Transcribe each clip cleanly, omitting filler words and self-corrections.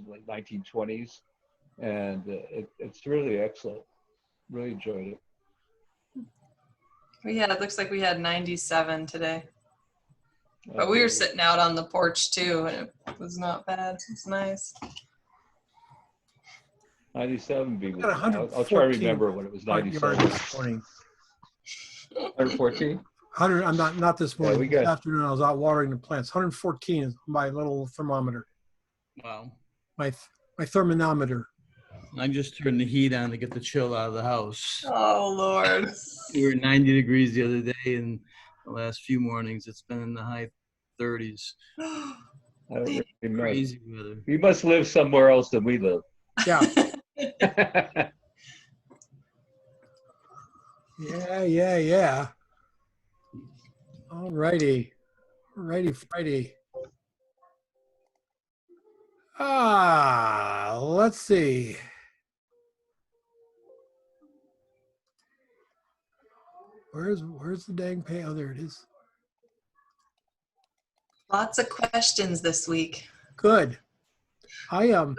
like 1920s, and it's really excellent. Really enjoyed it. Yeah, it looks like we had 97 today. But we were sitting out on the porch too, and it was not bad. It's nice. 97 be. Got I'll try to remember when it was 97. This morning. 114. 100. I'm not this morning. we This got- afternoon, I was out watering the plants. 114 is my little thermometer. Wow. My thermometer. I just turned the heat on to get the chill out of the house. Oh, Lord. We were 90 degrees the other day, and the last few mornings it's been in the high 30s. I don't remember. Crazy weather. You must live somewhere else than we live. Yeah. Yeah. All righty. Friday. Let's see. Where's the dang pay? Oh, there it is. Lots of questions this week. Good. Have you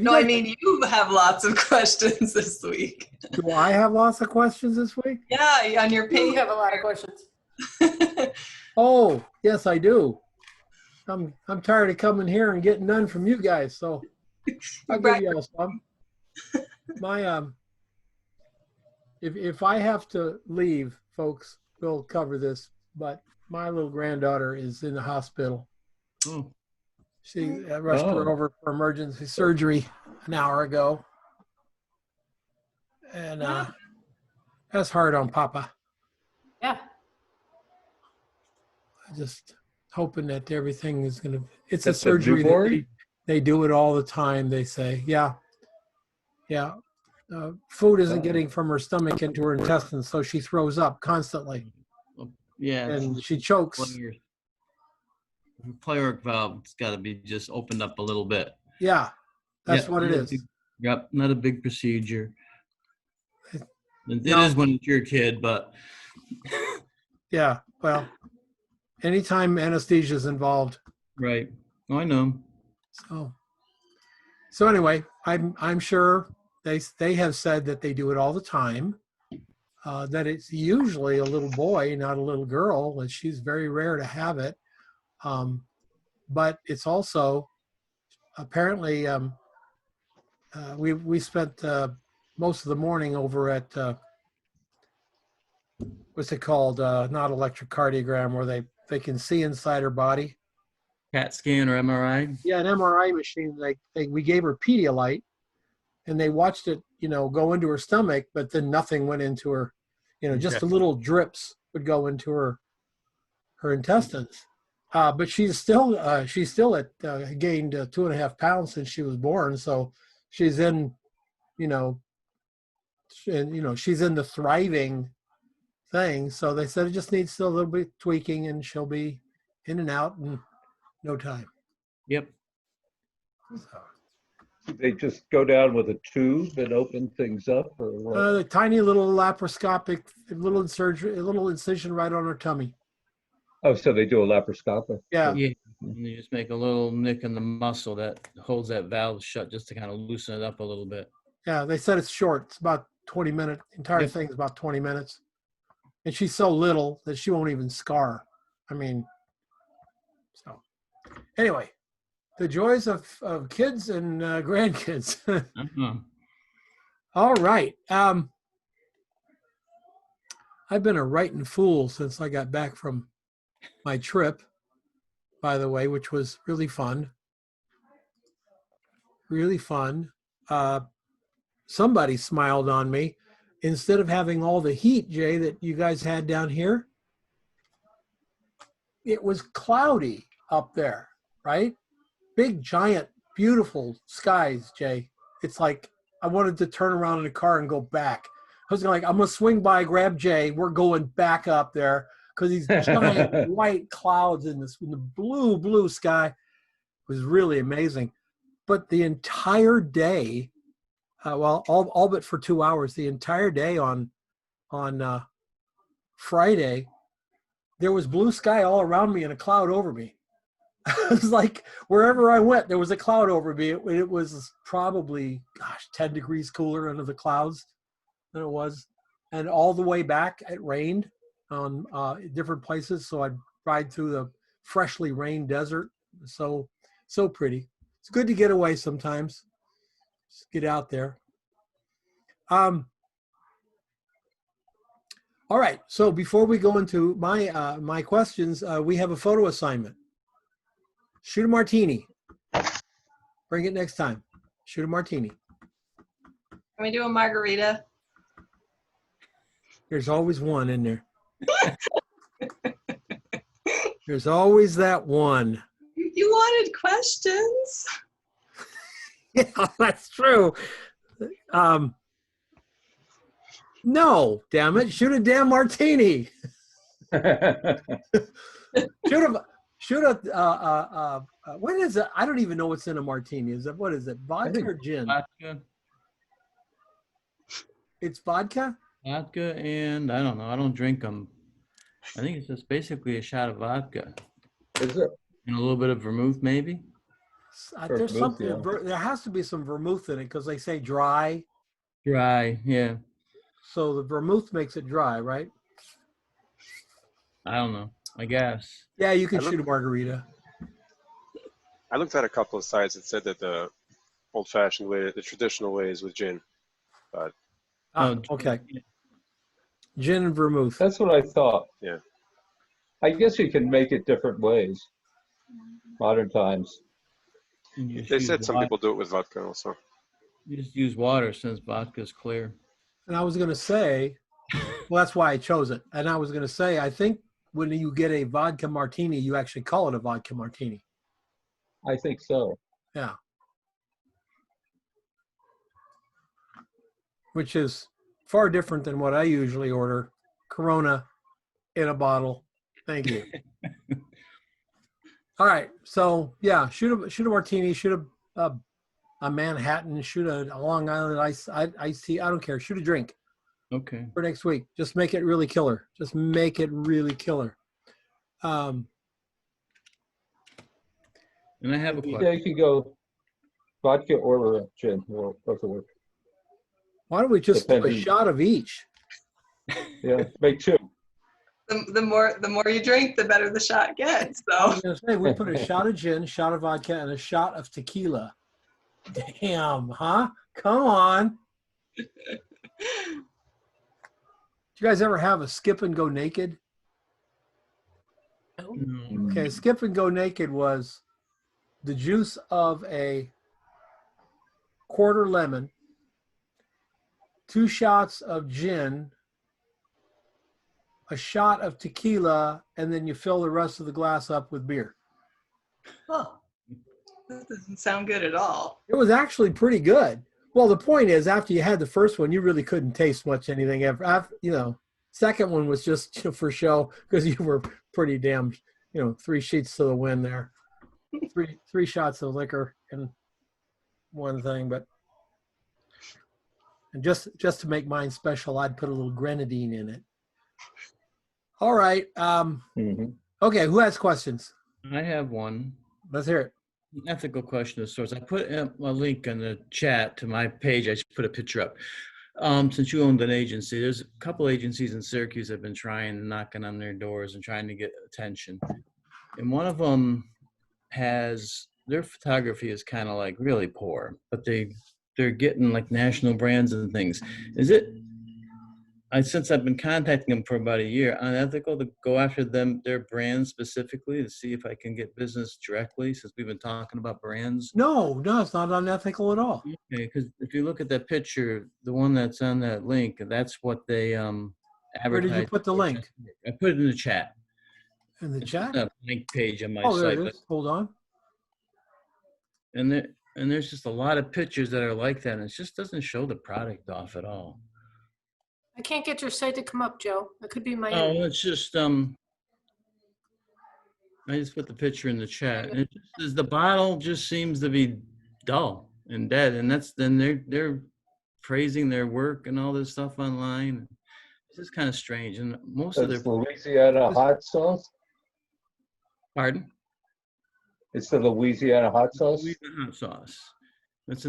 No, I guys- mean, you have lots of questions this week. do I have lots of questions this week? Yeah, on your You page. have a lot of questions. Oh, yes, I do. I'm tired of coming here and getting none from you guys, so I'll give you all some. My if I have to leave, folks, we'll cover this, but my little granddaughter is in the hospital. Oh, She rushed her over for emergency surgery an hour ago. And that's hard on Papa. Yeah. Just hoping that everything is going to, it's That's a a surgery that newborn? they do it all the time, they say. Yeah. Food isn't getting from her stomach into her intestines, so she throws up constantly yeah. and she chokes. Your pyloric valve's got to be just opened up a little bit. Yeah, that's Yeah, what it not a is. big- Yep, not a big procedure. It No. is when it's your kid, but Yeah, well, anytime anesthesia is involved. right. Oh, I know. So anyway, I'm sure they have said that they do it all the time. That it's usually a little boy, not a little girl, and she's very rare to have it. But it's also apparently we spent most of the morning over at what's it called? Not electrocardiogram, where they can see inside her body. CAT scan or MRI. Yeah, an MRI machine. We gave her Pedialyte, and they watched it, go into her stomach, but then nothing went into her. Just the little drips would go into her intestines. But she's still at gained 2.5 pounds since she was born. So she's in, she's in the thriving thing. So they said it just needs still a little bit tweaking, and she'll be in and out in no time. Yep. So, They just go down with a tube and open things up, or what? the tiny little laparoscopic little incision right on her tummy. Oh, so they do a laparoscopic. Yeah. Yeah. And you just make a little nick in the muscle that holds that valve shut just to kind of loosen it up a little bit. Yeah, they said it's short. It's about 20 minutes. Entire Yep. thing is about 20 minutes. And she's so little that she won't even scar. I mean, so anyway, the joys of kids and grandkids. Uh-huh. All right. I've been a writing fool since I got back from my trip, by the way, which was really fun. Really fun. Somebody smiled on me. Instead of having all the heat, Jay, that you guys had down here, it was cloudy up there, right? Big, giant, beautiful skies, Jay. It's like I wanted to turn around in the car and go back. I was like, I'm going to swing by, grab Jay. We're going back up there because these giant white clouds in the blue sky was really amazing. But the entire day, all but for 2 hours, the entire day on Friday, there was blue sky all around me and a cloud over me. It was like wherever I went, there was a cloud over me. It was probably, 10 degrees cooler under the clouds than it was. And all the way back, it rained on different places. So I'd ride through the freshly rained desert. So pretty. It's good to get away sometimes. Just get out there. All right. So before we go into my questions, we have a photo assignment. Shoot a martini. Bring it next time. Shoot a martini. Can we do a margarita? There's always one in there. There's always that one. You wanted questions. Yeah, that's true. No, damn it. Shoot a damn martini. Shoot a what is it? I don't even know what's in a martini. What is it? Vodka or gin? Vodka. It's vodka? Vodka and I don't know. I don't drink them. I think it's just basically a shot of vodka. Is it? And a little bit of vermouth, maybe? There's Vermouth, something. yeah. There has to be some vermouth in it because they say dry. Dry, yeah. So the vermouth makes it dry, right? I don't know. I guess. Yeah, you can shoot a margarita. I looked at a couple of sites that said that the old-fashioned way, the traditional way is with gin. But Okay. Gin and vermouth. That's what I thought. Yeah. I guess you can make it different ways. Modern times. You just they use said some water. people do it with vodka also. You just use water since vodka's clear. And I was going to say, well, that's why I chose it. And I was going to say, I think when you get a vodka martini, you actually call it a vodka martini. I think so. Yeah. Which is far different than what I usually order. Corona in a bottle. Thank you. All right. So yeah, shoot a martini, shoot a Manhattan, shoot a Long Island iced tea. I don't care. Shoot a drink Okay. for next week. Just make it really killer. Just make it really killer. And I have a Yeah, question. you can go vodka or gin or both of them. Why don't we just do a Depending. shot of each? Yeah, make two. The more you drink, the better the shot gets. I So was gonna say we put a shot of gin, shot of vodka, and a shot of tequila. Damn, huh? Come on. Did you guys ever have a skip and go naked? No. Okay, skip and go naked was the juice of a quarter lemon, 2 shots of gin, a shot of tequila, and then you fill the rest of the glass up with beer. oh, that doesn't sound good at all. It was actually pretty good. Well, the point is, after you had the first one, you really couldn't taste much anything ever. After, second one was just for show because you were pretty damn, 3 sheets to the wind there. Three shots of liquor and one thing, but and just to make mine special, I'd put a little grenadine in it. All right. Mhm. Okay, who has questions? I have one. Let's hear it. An ethical question of sorts. I put a link in the chat to my page. I just put a picture up. Since you owned an agency, there's a couple agencies in Syracuse that have been trying, knocking on their doors and trying to get attention. And one of them has, their photography is kind of like really poor, but they're getting like national brands and things. Is it, since I've been contacting them for about a year, unethical to go after their brands specifically to see if I can get business directly, since we've been talking about brands? No, it's not unethical at all. Okay, because if you look at that picture, the one that's on that link, that's what they advertise. Where did you put the link? I put it in the chat. In the It's chat? a link page on my Oh, there site. it is. Hold on. And there's just a lot of pictures that are like that, and it just doesn't show the product off at all. I can't get your site to come up, Joe. That could be my Oh, end. it's just I just put the picture in the chat, and it just says the bottle just seems to be dull and dead, and they're praising their work and all this stuff online. It's just kind of strange, and most of That's their Louisiana hot sauce. pardon. It's the Louisiana hot sauce. Louisiana hot sauce. That's a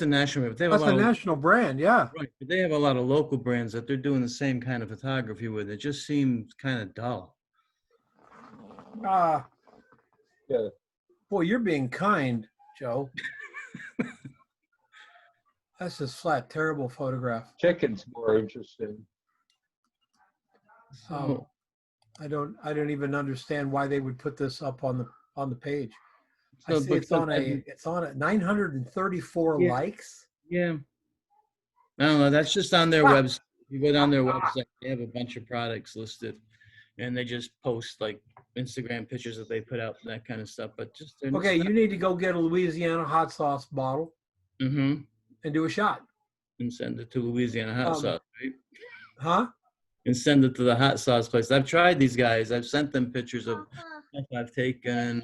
national. But they have That's a lot a of, national brand, yeah. right, but they have a lot of local brands that they're doing the same kind of photography with. It just seems kind of dull. Ah, Yeah. boy, you're being kind, Joe. That's just flat, terrible photograph. Chicken's more interesting. So, I don't even understand why they would put this up on the page. I so see it's on because a 934 Yeah. likes. yeah. I don't know. That's just on their Ah. website. You go down their website, they have a bunch of products listed, and they just post like Instagram pictures that they put out, that kind of stuff. But just Okay, you need to go get a Louisiana hot sauce bottle Mm-hmm. and do a shot. And send it to Louisiana hot sauce, right? Huh? And send it to the hot sauce place. I've tried these guys. I've sent them pictures of stuff I've taken.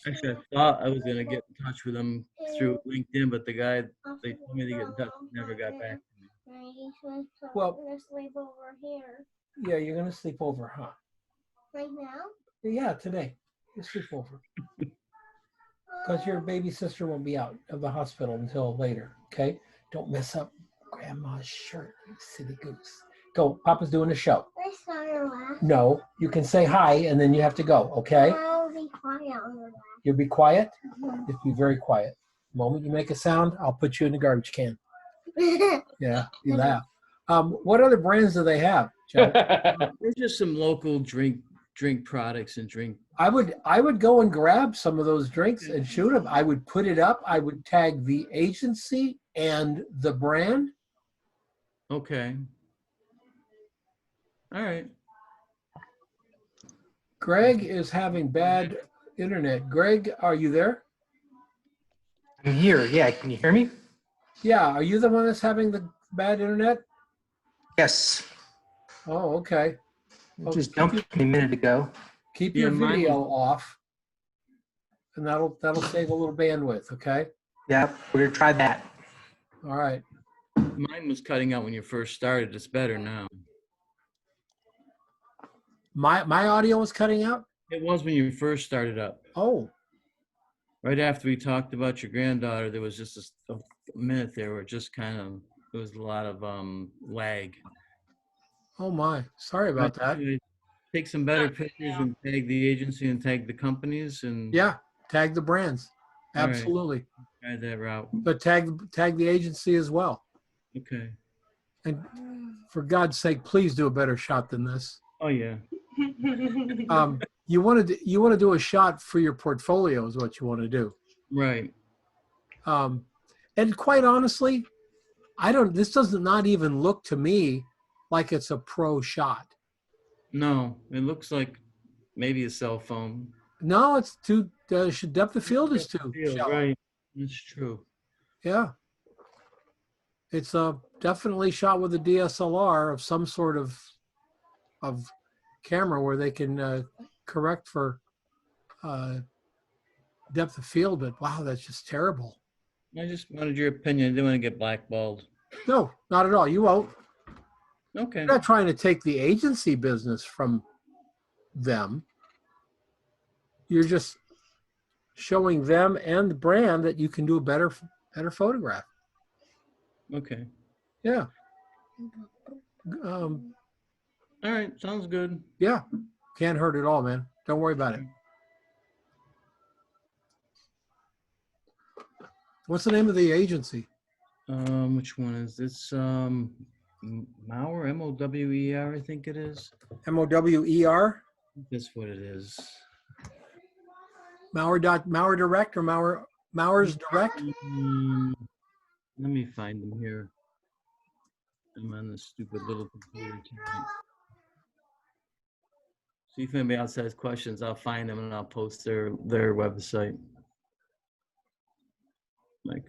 Actually, I thought I was gonna get in touch with them through LinkedIn, but the guy they told me to get in touch never got back to me. Well- I'm gonna sleep over here. Yeah, you're gonna sleep over, huh? Right now? Yeah, today. You sleep over. Because your baby sister won't be out of the hospital until later, okay? Don't mess up grandma's shirt, you silly goose. Go, Papa's doing a show. Let's not laugh. No, you can say hi and then you have to go, okay? I'll be quiet on the laugh. You'll be quiet? Just be very quiet. The moment you make a sound, I'll put you in the garbage can. Yeah, you laugh. What other brands do they have, Joe? There's just some local drink products and drink. I would go and grab some of those drinks and shoot them. I would put it up. I would tag the agency and the brand. Okay. All right. Greg is having bad internet. Greg, are you there? I'm here. Yeah, can you hear me? Yeah, are you the one that's having the bad internet? Yes. Oh, okay. Well, Just jumped a minute ago. Keep Yeah, your mine video off, and that'll save a little bandwidth. Okay. Yeah, we're gonna try that. All right. Mine was cutting out when you first started. It's better now. My audio is cutting out. It was when you first started up. Oh, Right after we talked about your granddaughter, there was just a minute there where it just kind of, there was a lot of lag. oh my. Sorry about But that. anyway, take some better pictures and tag the agency and tag the companies and Yeah, tag the brands. All right. Absolutely. try that route. But tag the agency as well. Okay. And for God's sake, please do a better shot than this. Oh yeah. You want to do a shot for your portfolio is what you want to do. Right. And quite honestly, this does not even look to me like it's a pro shot. No, it looks like maybe a cell phone. No, it's too, depth of field is too shallow. Right. That's true. Yeah. It's definitely shot with a DSLR of some sort of camera where they can correct for depth of field, but wow, that's just terrible. I just wanted your opinion. I didn't want to get blackballed. No, not at all. You won't. Okay. You're not trying to take the agency business from them. You're just showing them and the brand that you can do a better photograph. Okay. Yeah. All right. Sounds good. Yeah. Can't hurt at all, man. Don't worry about it. What's the name of the agency? Which one is this? Mower, M-O-W-E-R, I think it is. MOWER? That's what it is. Mauer Direct or Mauer's Direct? Let me find them here. I'm on this stupid little computer tonight. See if anybody else has questions. I'll find them and I'll post their website. Like,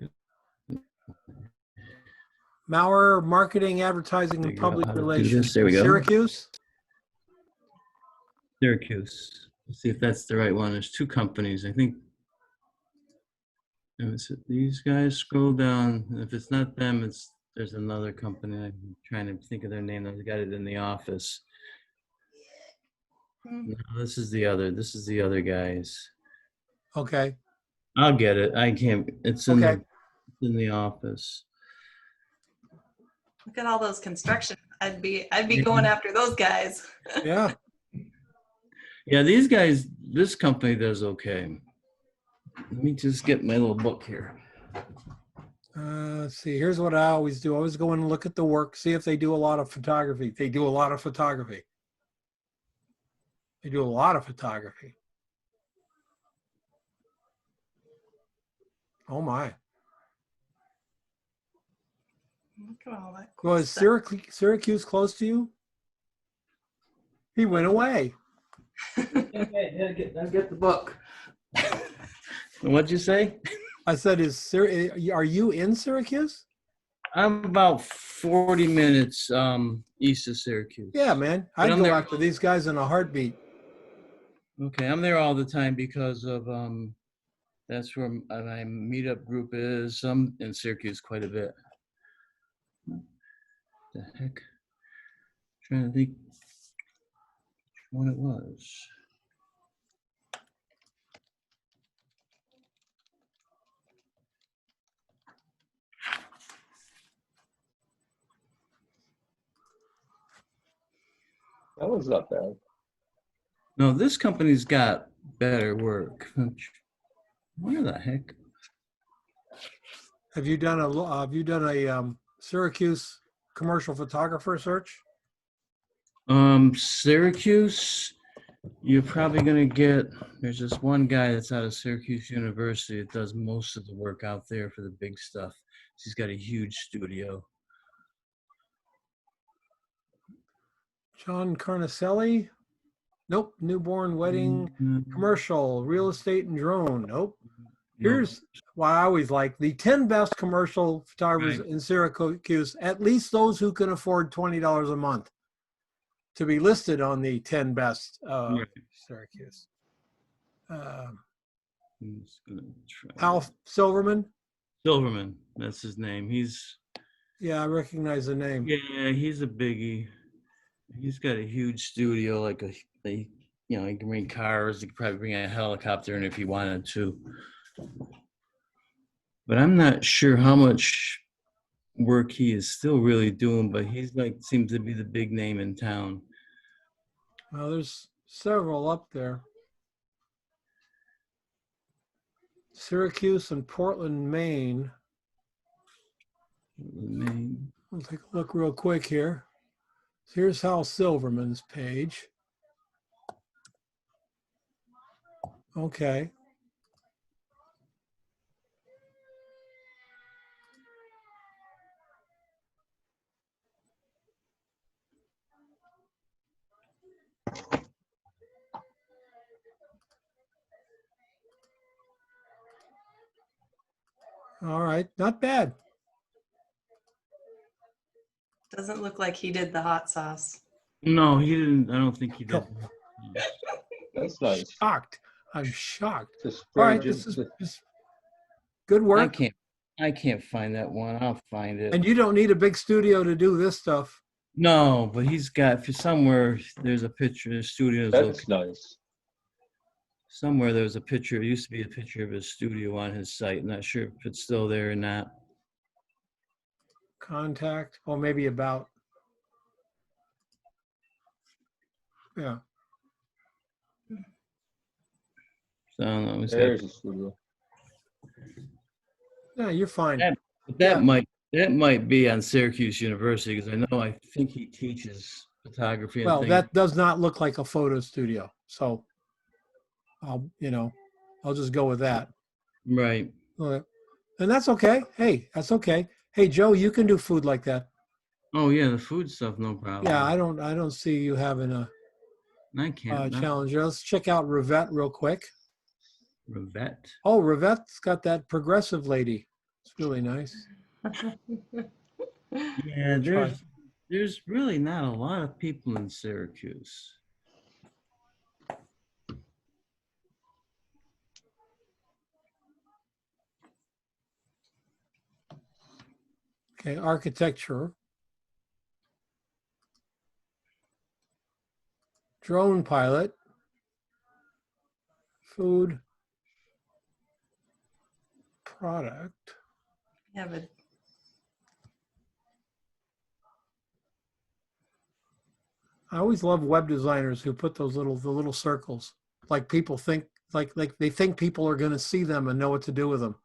Mauer Marketing, Advertising, and Figure out Public how to do Relations. this. There we go. Syracuse? Syracuse. Let's see if that's the right one. There's two companies, I think. Is it these guys? Scroll down. If it's not them, there's another company. I'm trying to think of their name. I got it in the office. No, this is the other guys. Okay. I'll get it. I can't. It's Okay. in the office. Look at all those construction. I'd be going after those guys. Yeah. Yeah, these guys. This company does okay. Let me just get my little book here. Let's see. Here's what I always do. I always go in and look at the work, see if they do a lot of photography. They do a lot of photography. They do a lot of photography. Oh my. Look at all that cool Well, is stuff. Syracuse close to you? He went away. Okay, I'll get the book. What'd you say? I said, are you in Syracuse? I'm about 40 minutes east of Syracuse. Yeah, man. But I'd I'm go there. after these guys in a heartbeat. Okay, I'm there all the time because of that's where my meetup group is. I'm in Syracuse quite a bit. The heck? Trying to think which one it was. That was not bad. No, this company's got better work. Where the heck? Have you done a Syracuse commercial photographer search? Syracuse, you're probably gonna get, there's this one guy that's out of Syracuse University that does most of the work out there for the big stuff. He's got a huge studio. John Carnicelli? Nope. Newborn wedding commercial, real estate and drone. Nope. Here's why I always like the 10 best commercial photographers Right. in Syracuse, at least those who can afford $20 a month to be listed on the 10 best Right. Syracuse. I'm just gonna try. Hal Silverman. Silverman, that's his name. Yeah, I recognize the name. Yeah, he's a biggie. He's got a huge studio, like he can bring cars. He could probably bring a helicopter in if he wanted to. But I'm not sure how much work he is still really doing. But he's seems to be the big name in town. Well, there's several up there. Syracuse and Portland, Maine. Maine. We'll take a look real quick here. So here's Hal Silverman's page. Okay. All right, not bad. Doesn't look like he did the hot sauce. No, he didn't. I don't think he did. No. That's nice. Shocked. I'm shocked. Just All right, this is good work. I can't find that one. I'll find it. And you don't need a big studio to do this stuff. No, but he's got somewhere. There's a picture. The studio's that's nice. Somewhere there was a picture. It used to be a picture of his studio on his site. I'm not sure if it's still there or not. Contact, or maybe about. Yeah. So I don't know. He's There's got, a studio. Yeah, you're fine. that might be on Syracuse University because I think he teaches photography. And Well, things. that does not look like a photo studio. So I'll just go with that. Right. And that's okay. Hey, that's okay. Hey, Joe, you can do food like that. Oh yeah, the food stuff, no problem. Yeah, I don't see you having a I can't. challenge. Let's check out Rivette real quick. Rivette. Oh, Rivette's got that progressive lady. It's really nice. Yeah, there's really not a lot of people in Syracuse. Okay, architecture. Drone pilot. Food. product. Yeah, but I always love web designers who put those little circles. Like people think like they think people are going to see them and know what to do with them.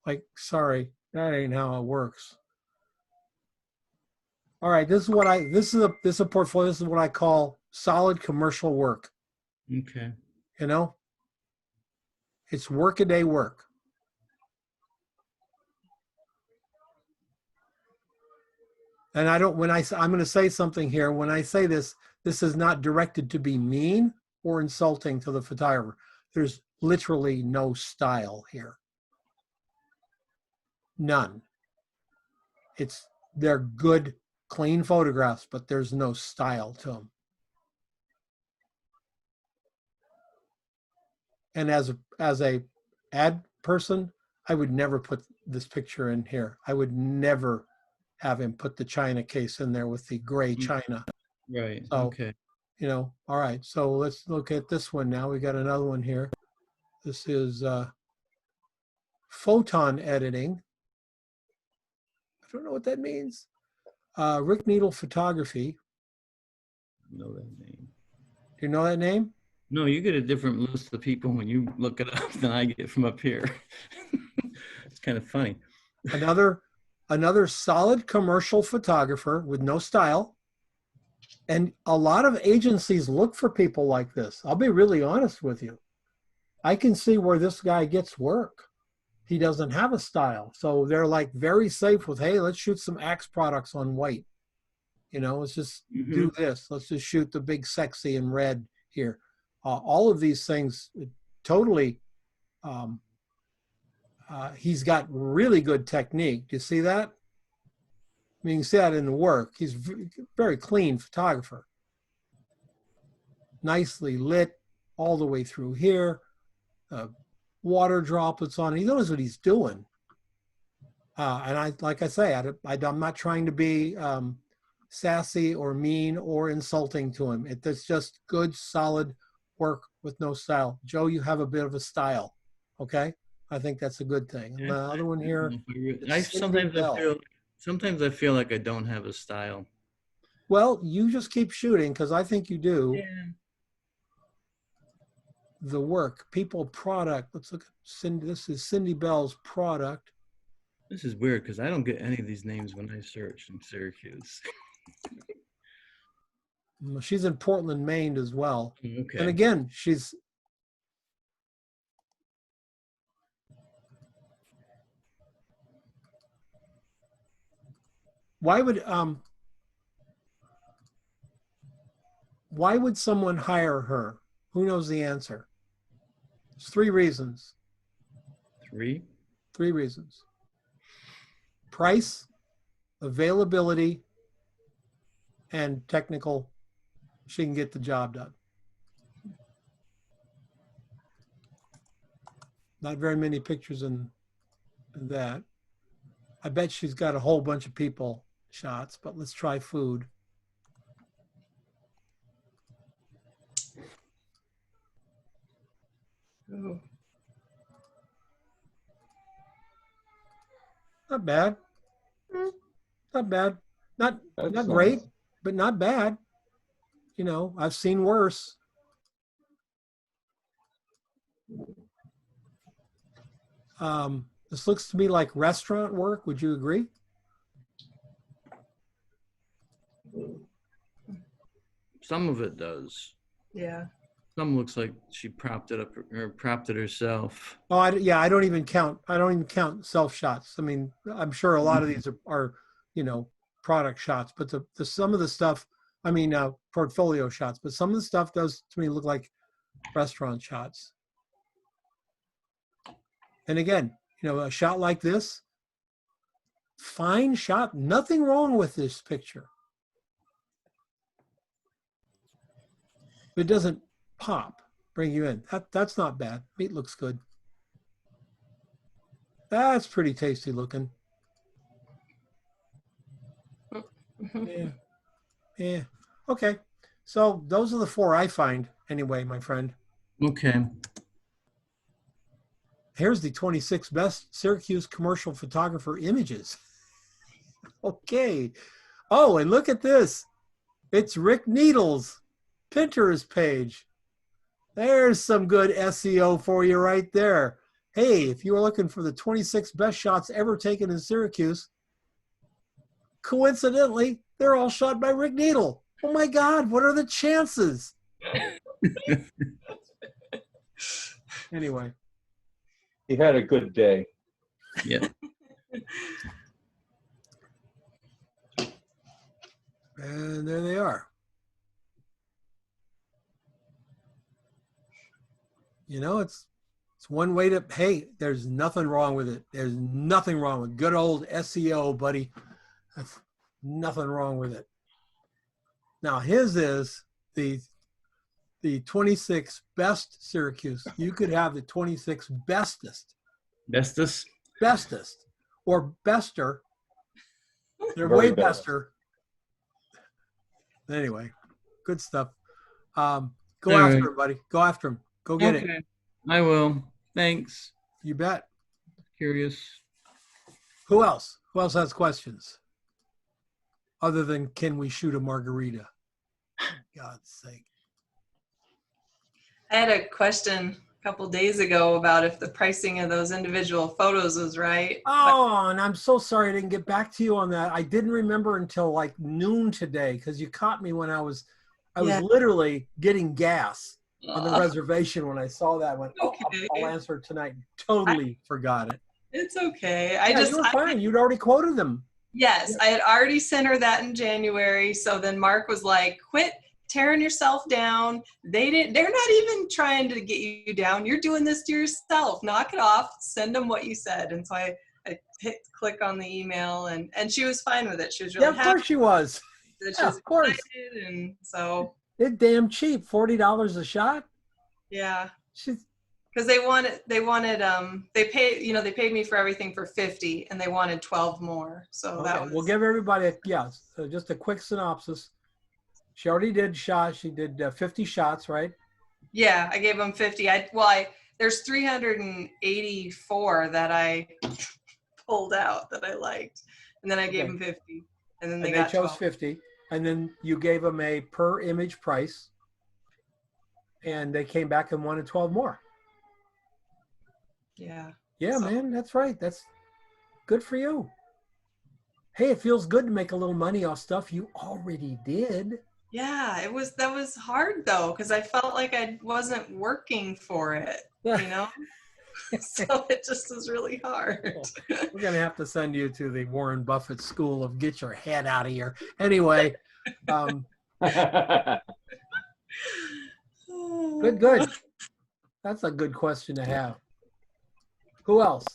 Like, sorry, that ain't how it works. All right, this is a portfolio. This is what I call solid commercial work. Okay. You know, it's workaday work. And I don't, I'm going to say something here. When I say this, this is not directed to be mean or insulting to the photographer. There's literally no style here. None. They're good, clean photographs, but there's no style to them. And as a ad person, I would never put this picture in here. I would never have him put the China case in there with the gray China. Right. So, Okay. you know, all right. So let's look at this one now. We got another one here. This is photon editing. I don't know what that means. Rick Needle Photography. I know that name. Do you know that name? No, you get a different list of people when you look it up than I get from up here. It's kind of funny. Another solid commercial photographer with no style. And a lot of agencies look for people like this. I'll be really honest with you. I can see where this guy gets work. He doesn't have a style. So they're like very safe with, hey, let's shoot some Axe products on white. You know, let's just do this. Let's just shoot the big sexy in red here. All of these things totally, he's got really good technique. Do you see that? I mean, you can see that in the work. He's very clean photographer. Nicely lit all the way through here. Water droplets on it. He knows what he's doing. And like I say, I'm not trying to be sassy or mean or insulting to him. It's just good, solid work with no style. Joe, you have a bit of a style. Okay? I think that's a good thing. And the other one here. Sometimes I feel like I don't have a style. Well, you just keep shooting because I think you do. Yeah. The work, people, product. Let's look at Cindy. This is Cindy Bell's product. This is weird because I don't get any of these names when I search in Syracuse. She's in Portland, Maine as well. Okay. And again, why would someone hire her? Who knows the answer? There's 3 reasons. 3? 3 reasons. Price, availability, and technical. She can get the job done. Not very many pictures in that. I bet she's got a whole bunch of people shots, but let's try food. ooh, Not bad. Not bad. Not That's great, nice. but not bad. You know, I've seen worse. This looks to me like restaurant work. Would you agree? Some of it does. yeah. Some looks like she propped it up or propped it herself. Oh, I don't even count. I don't even count self shots. I mean, I'm sure a lot of these are you know, product shots, but the some of the stuff, I mean, portfolio shots, but some of the stuff does to me look like restaurant shots. And again, you know, a shot like this, fine shot, nothing wrong with this picture. It doesn't pop, bring you in. That's not bad. Meat looks good. That's pretty tasty looking. Yeah. Yeah. Okay. So those are the 4 I find anyway, my friend. Okay. Here's the 26 best Syracuse commercial photographer images. Okay. Oh, and look at this. It's Rick Needle's Pinterest page. There's some good SEO for you right there. Hey, if you were looking for the 26 best shots ever taken in Syracuse, coincidentally, they're all shot by Rick Needle. Oh my God, what are the chances? Anyway. He had a good day. Yeah. And there they are. You know, it's one way to, hey, there's nothing wrong with it. There's nothing wrong with good old SEO, buddy. That's nothing wrong with it. Now, his is the 26 best Syracuse. You could have the 26 bestest, or bester. They're Very way best. bester. Anyway, good stuff. Go All after right. him, buddy. Go after him. Go get it. Okay. I will. Thanks. You bet. Curious. Who else? Who else has questions? Other than, can we shoot a margarita? God's sake. I had a question a couple days ago about if the pricing of those individual photos was right. Oh, and I'm so sorry I didn't get back to you on that. I didn't remember until like noon today because you caught me when I was Yeah. literally getting gas on the Aw, reservation when I saw that. I went, oh, Okay. I'll answer it tonight. Totally forgot it. it's okay. You were fine. You'd already quoted them. Yes, I had already sent her that in January. So then Mark was like, quit tearing yourself down. They're not even trying to get you down. You're doing this to yourself. Knock it off. Send them what you said. And so I hit click on the email and she was fine with it. She was really Yeah, of happy course she was. that she Yeah, was of course. excited. And so, They're damn cheap. $40 a shot. yeah. She's, Because they paid me for everything for 50 and they wanted 12 more. So that okay, was, we'll give everybody just a quick synopsis. She already did shots. She did 50 shots, right? yeah, I gave them 50. There's 384 that I pulled out that I liked. And then I gave Okay. them 50. And then they And got they chose 12. 50. And then you gave them a per image price. And they came back and wanted 12 more. Yeah. Yeah, So- man, that's right. That's good for you. Hey, it feels good to make a little money off stuff you already did. Yeah, that was hard though, because I felt like I wasn't working for it, you know? So it just was really hard. We're going to have to send you to the Warren Buffett School of Get Your Head Out of Here. Anyway, good. That's a good question to have. Who else?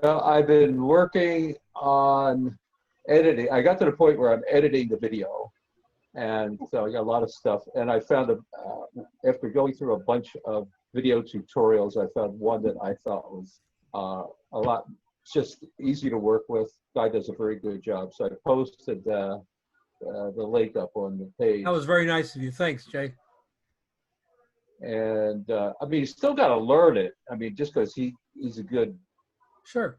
Well, I've been working on editing. I got to the point where I'm editing the video. And so I got a lot of stuff. And I found, after going through a bunch of video tutorials, I found one that I thought was a lot, just easy to work with. Guy does a very good job. So I posted the link up on the page. That was very nice of you. Thanks, Jay. And I mean, he's still got to learn it. I mean, just because he's a good Sure.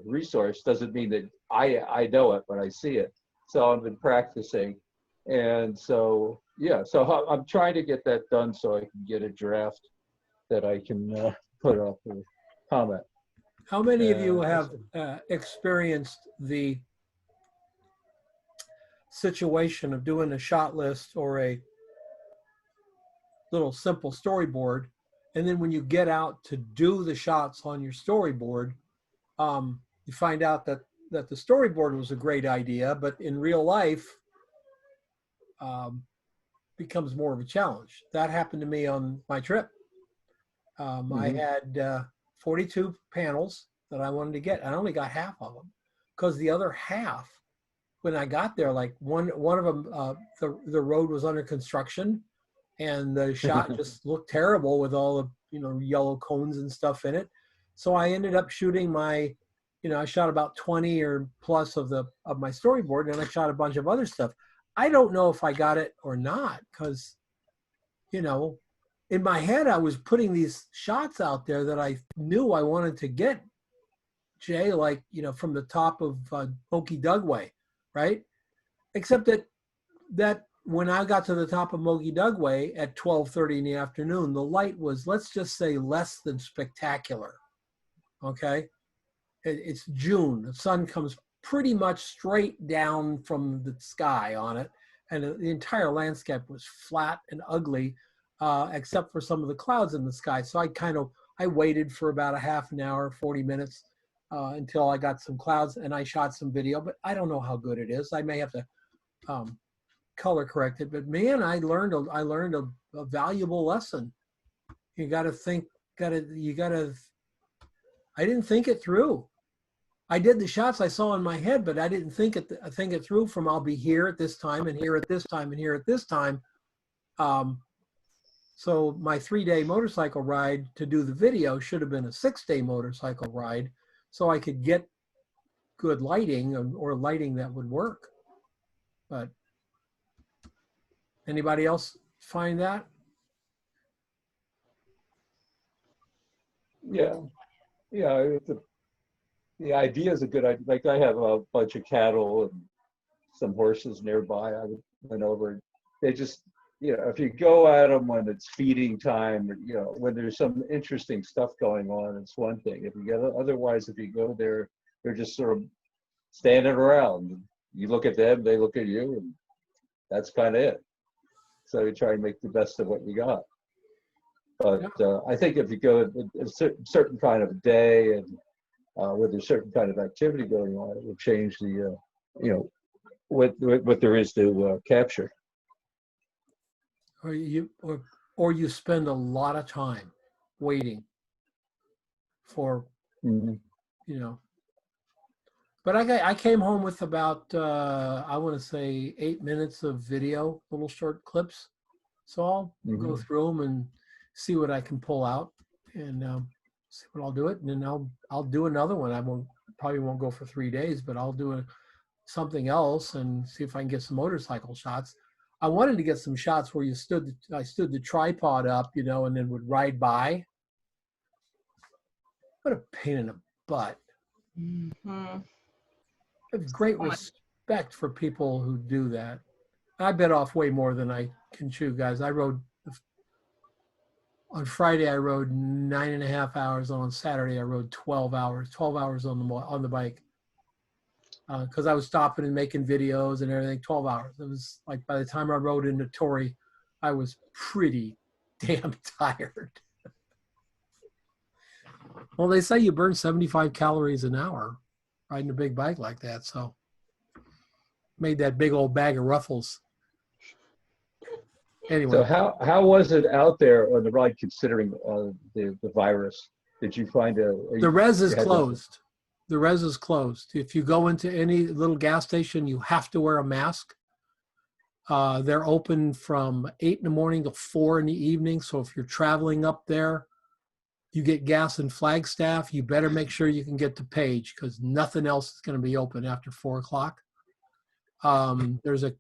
resource doesn't mean that I know it when I see it. So I've been practicing. And so, yeah, so I'm trying to get that done so I can get a draft that I can put up or comment. How many of you have experienced the situation of doing a shot list or a little simple storyboard, and then when you get out to do the shots on your storyboard, you find out that the storyboard was a great idea, but in real life becomes more of a challenge. That happened to me on my trip. I had 42 panels that I wanted to get. I only got half of them because the other half, when I got there, like one of them, the road was under construction, and the shot just looked terrible with all the yellow cones and stuff in it. So I ended up shooting I shot about 20 or plus of my storyboard, and I shot a bunch of other stuff. I don't know if I got it or not because, in my head, I was putting these shots out there that I knew I wanted to get, Jay, like, from the top of Moki Dugway, right? Except that when I got to the top of Moki Dugway at 12:30 in the afternoon, the light was, let's just say, less than spectacular, okay? It's June. The sun comes pretty much straight down from the sky on it, and the entire landscape was flat and ugly, except for some of the clouds in the sky. So I waited for about a half an hour, 40 minutes, until I got some clouds, and I shot some video, but I don't know how good it is. I may have to color correct it, but man, I learned a valuable lesson. You got to think, I didn't think it through. I did the shots I saw in my head, but I didn't think it through from I'll be here at this time and here at this time and here at this time. So my 3-day motorcycle ride to do the video should have been a 6-day motorcycle ride, so I could get good lighting or lighting that would work. But anybody else find that? Yeah. The idea is a good idea. Like I have a bunch of cattle and some horses nearby. I went over. They just, if you go at them when it's feeding time, when there's some interesting stuff going on, it's one thing. If you go there, they're just sort of standing around. You look at them, they look at you, and that's kind of it. So you try and make the best of what you got. But I think if you go a certain kind of day and with a certain kind of activity going on, it will change the, what there is to capture. Or you spend a lot of time waiting for, But I came home with about, I want to say 8 minutes of video, little short clips. So I'll go through them and see what I can pull out and see what I'll do it. And then I'll do another one. I probably won't go for 3 days, but I'll do something else and see if I can get some motorcycle shots. I wanted to get some shots where I stood the tripod up, and then would ride by. What a pain in the butt. I have great respect for people who do that. I bit off way more than I can chew, guys. On Friday, I rode 9.5 hours. On Saturday, I rode 12 hours on the bike. Because I was stopping and making videos and everything, 12 hours. It was like by the time I rode into Torrey, I was pretty damn tired. Well, they say you burn 75 calories an hour riding a big bike like that, so made that big old bag of Ruffles. Anyway. So how was it out there on the ride considering the virus? Did you find the res is closed. The res is closed. If you go into any little gas station, you have to wear a mask. They're open from 8 in the morning to 4 in the evening. So if you're traveling up there, you get gas in Flagstaff, you better make sure you can get to Page because nothing else is going to be open after 4 o'clock. The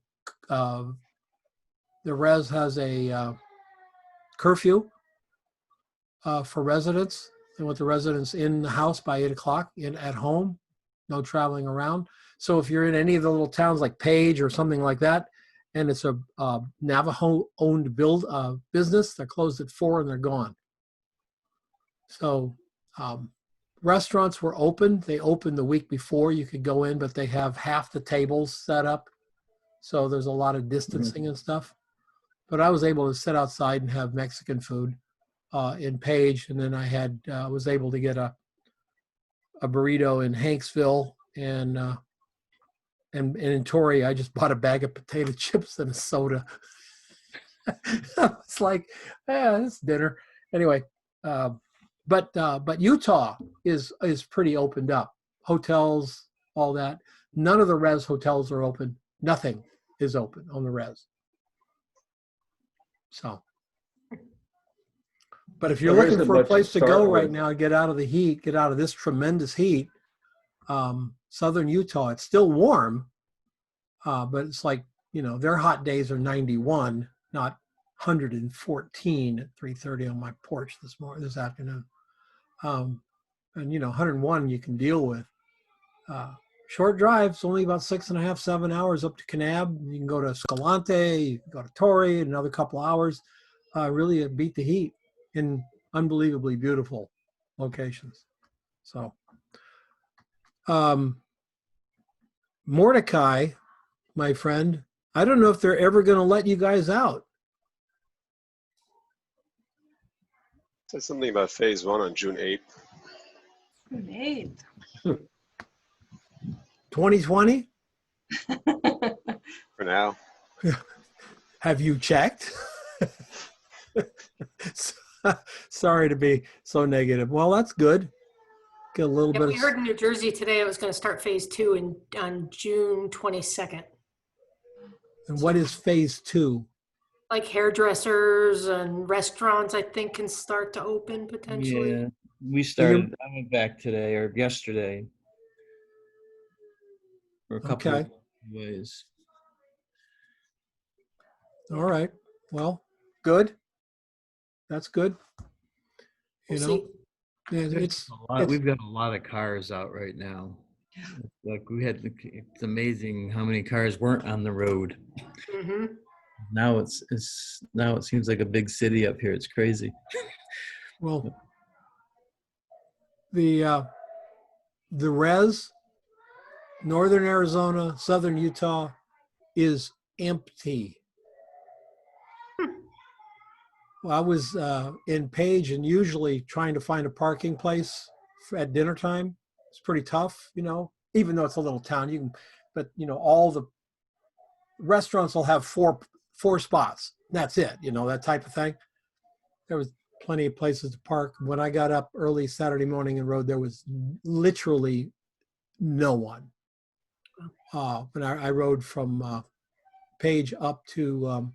res has a curfew for residents. They want the residents in the house by 8 o'clock, at home, no traveling around. So if you're in any of the little towns like Page or something like that, and it's a Navajo-owned business, they're closed at 4 and they're gone. So restaurants were open. They opened the week before. You could go in, but they have half the tables set up. So there's a lot of distancing and stuff. But I was able to sit outside and have Mexican food in Page, and then I was able to get a burrito in Hanksville, and in Torrey, I just bought a bag of potato chips and a soda. It's like, it's dinner anyway. But Utah is pretty opened up. Hotels, all that. None of the res hotels are open. Nothing is open on the res. So, but if you're looking for a place to go right now, get out of the heat, get out of this tremendous heat, southern Utah, it's still warm, but it's like, their hot days are 91, not 114 at 3:30 on my porch this afternoon. And 101 you can deal with. Short drives, only about 6.5, 7 hours up to Kanab. You can go to Escalante, you can go to Torrey, another couple hours. Really beat the heat in unbelievably beautiful locations. So, Mordecai, my friend, I don't know if they're ever going to let you guys out. Said something about phase 1 on June 8th. Great. 2020? For now. Have you checked? Sorry to be so negative. Well, that's good. Get a little Yeah, bit we of. heard in New Jersey today it was going to start phase 2 on June 22nd. And what is phase 2? Like hairdressers and restaurants, I think, can start to open potentially. Yeah, we started. I went back today or yesterday for a couple Okay. of ways. All right. Well, good. That's good. We'll see. We've got a lot of cars out right now. Like it's amazing how many cars weren't on the road. Mm-hmm. Now now it seems like a big city up here. It's crazy. Well, the res, northern Arizona, southern Utah, is empty. Well, I was in Page and usually trying to find a parking place at dinner time. It's pretty tough, even though it's a little town. But all the restaurants will have four spots. That's it, that type of thing. There was plenty of places to park. When I got up early Saturday morning and rode, there was literally no one. But I rode from Page up to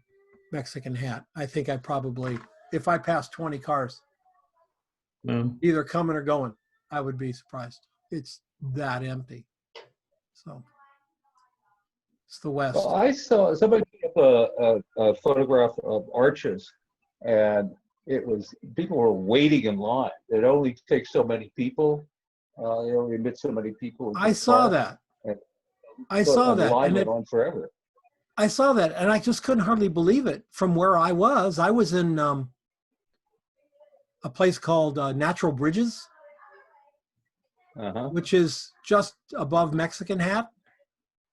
Mexican Hat. I think I probably, if I passed 20 cars, either coming or going, I would be surprised. It's that empty. So it's the West. Well, I saw somebody put up a photograph of arches, and it was people were waiting in line. It only takes so many people. They only admit so many people. I saw that. I saw that. And it went on forever. I saw that, and I just couldn't hardly believe it. From where I was in a place called Natural Bridges, which is just above Mexican Hat.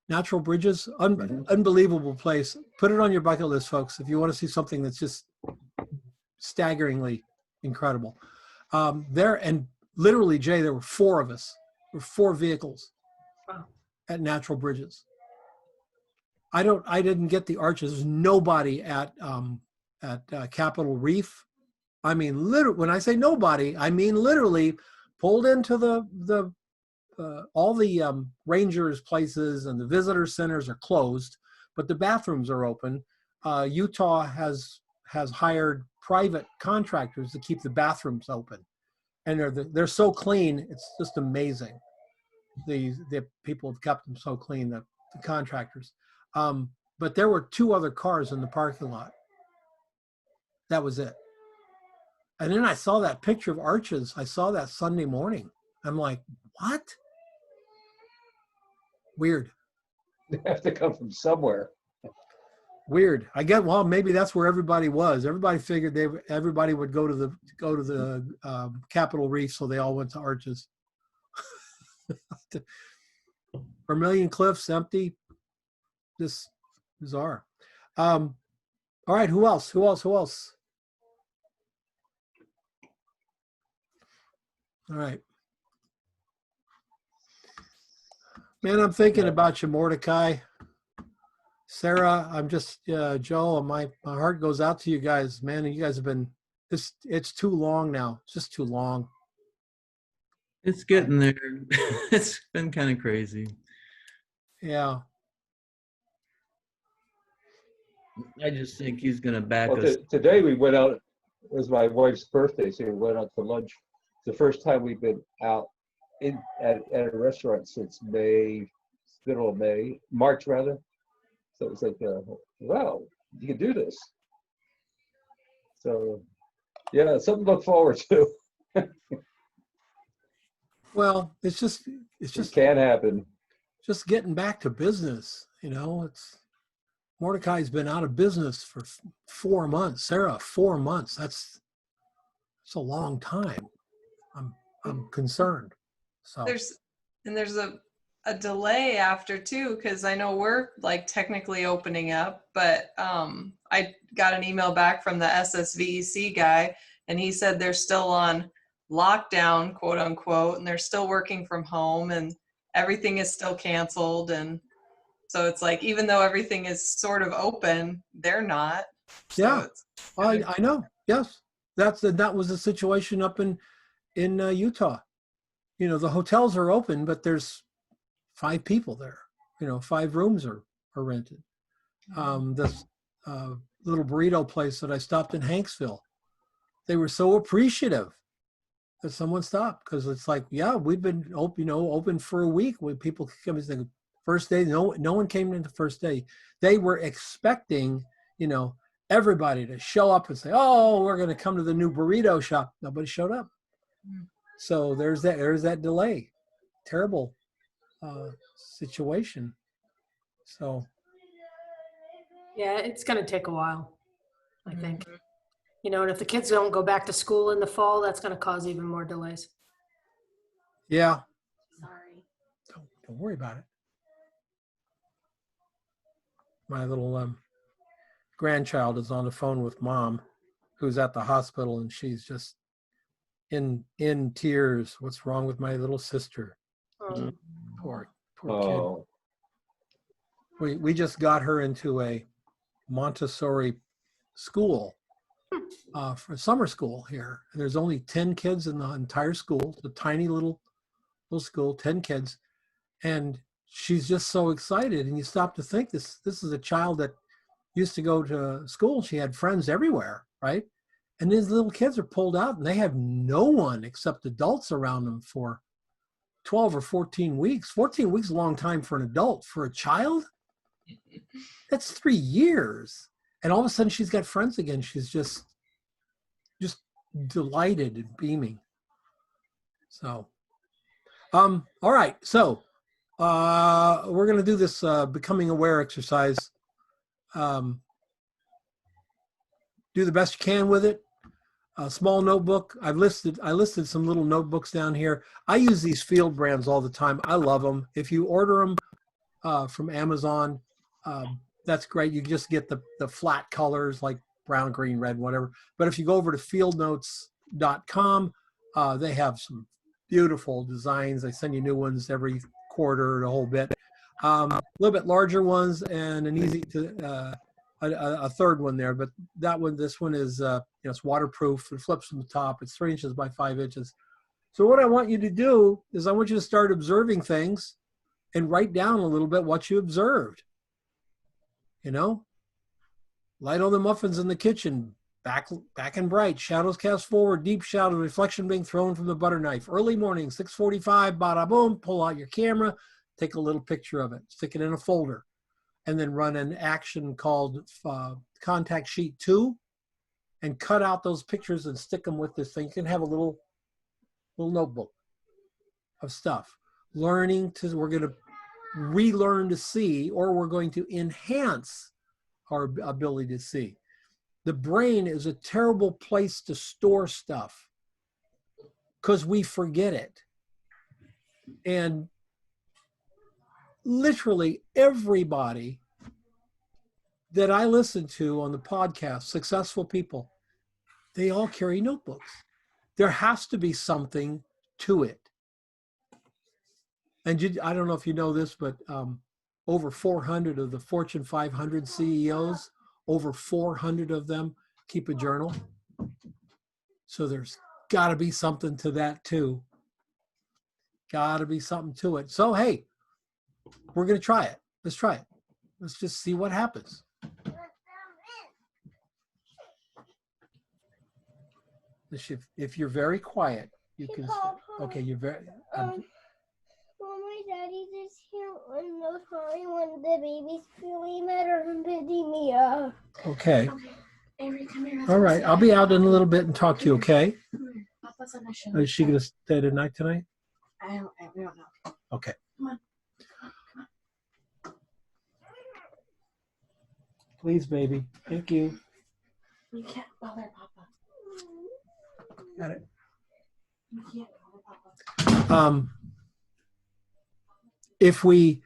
Natural Bridges, unbelievable place. Put it on your bucket list, folks, if you want to see something that's just staggeringly incredible. There, and literally, Jay, there were 4 of us. There were 4 vehicles at Natural Bridges. I didn't get the arches. There's nobody at Capitol Reef. I mean, literally, when I say nobody, I mean literally pulled into the all the rangers places and the visitor centers are closed, but the bathrooms are open. Utah has hired private contractors to keep the bathrooms open, and they're so clean. It's just amazing. The people have kept them so clean, the contractors. But there were 2 other cars in the parking lot. That was it. And then I saw that picture of arches. I saw that Sunday morning. I'm like, what? Weird. They have to come from somewhere. Weird. Well, maybe that's where everybody was. Everybody figured everybody would go to the Capitol Reef, so they all went to Arches. Vermilion Cliffs empty. Just bizarre. All right. Who else? All right. Man, I'm thinking about you, Mordecai. Sarah, I'm just, Joe, my heart goes out to you guys, man. And you guys have been, it's too long now. It's just too long. It's getting there. It's been kind of crazy. Yeah. I just think He's going to back us. Today we went out, it was my wife's birthday, so we went out to lunch. It's the first time we've been out at a restaurant since middle of March rather. So it was like, wow, you can do this. So, yeah, something to look forward to. Well, it's It just can happen. just getting back to business. It's Mordecai's been out of business for 4 months. Sarah, 4 months. That's a long time. I'm concerned. So There's a delay after too, because I know we're like technically opening up, but I got an email back from the SSVEC guy, and he said they're still on lockdown, quote unquote, and they're still working from home, and everything is still canceled. And so it's like, even though everything is sort of open, they're not. So yeah, it's I know. Yes, that was the situation up in Utah. The hotels are open, but there's 5 people there. 5 rooms are rented. This little burrito place that I stopped in Hanksville, they were so appreciative that someone stopped, because it's like, yeah, we've been open for a week. When people come in the first day, no one came in the first day. They were expecting, everybody to show up and say, oh, we're going to come to the new burrito shop. Nobody showed up. So there's that delay. Terrible situation. So Yeah, it's going to take a while, I think. And if the kids don't go back to school in the fall, that's going to cause even more delays. yeah, Sorry. don't worry about it. My little grandchild is on the phone with mom, who's at the hospital, and she's just in tears. What's wrong with my little sister? Poor Oh, kid. We just got her into a Montessori school for summer school here. And there's only 10 kids in the entire school. It's a tiny little school, 10 kids. And she's just so excited. And you stop to think, this is a child that used to go to school. She had friends everywhere, right? And these little kids are pulled out, and they have no one except adults around them for 12 or 14 weeks. 14 weeks is a long time for an adult. For a child, that's 3 years. And all of a sudden she's got friends again. She's just delighted and beaming. So, all right. So we're going to do this becoming aware exercise. Do the best you can with it. A small notebook. I listed some little notebooks down here. I use these Field brands all the time. I love them. If you order them from Amazon, that's great. You just get the flat colors like brown, green, red, whatever. But if you go over to fieldnotes.com, they have some beautiful designs. They send you new ones every quarter, a whole bit. A little bit larger ones, and an easy to a third one there. But this one is it's waterproof. It flips from the top. It's 3 inches by 5 inches. So what I want you to do is I want you to start observing things and write down a little bit what you observed. Light on the muffins in the kitchen, back and bright, shadows cast forward, deep shadow, reflection being thrown from the butter knife. Early morning, 6:45, bada boom, pull out your camera, take a little picture of it, stick it in a folder, and then run an action called Contact Sheet 2, and cut out those pictures and stick them with this thing. You can have a little notebook of stuff. We're going to relearn to see, or we're going to enhance our ability to see. The brain is a terrible place to store stuff because we forget it. And literally everybody that I listen to on the podcast, successful people, they all carry notebooks. There has to be something to it. And I don't know if you know this, but over 400 of the Fortune 500 CEOs, over 400 of them keep a journal. So there's got to be something to that too. Got to be something to it. So, hey, we're going to try it. Let's try it. Let's just see what happens. If you're very quiet, you can. Okay, you're very. My daddy is here on the time when the baby's feeling better and picking me up. Okay. Avery, come here. All right, I'll be out in a little bit and talk to you, okay? Papa's on the show. Is she going to stay tonight? We don't know. Okay. Come on. Please, baby. Thank you. You can't bother Papa. Got it. You can't bother Papa. If we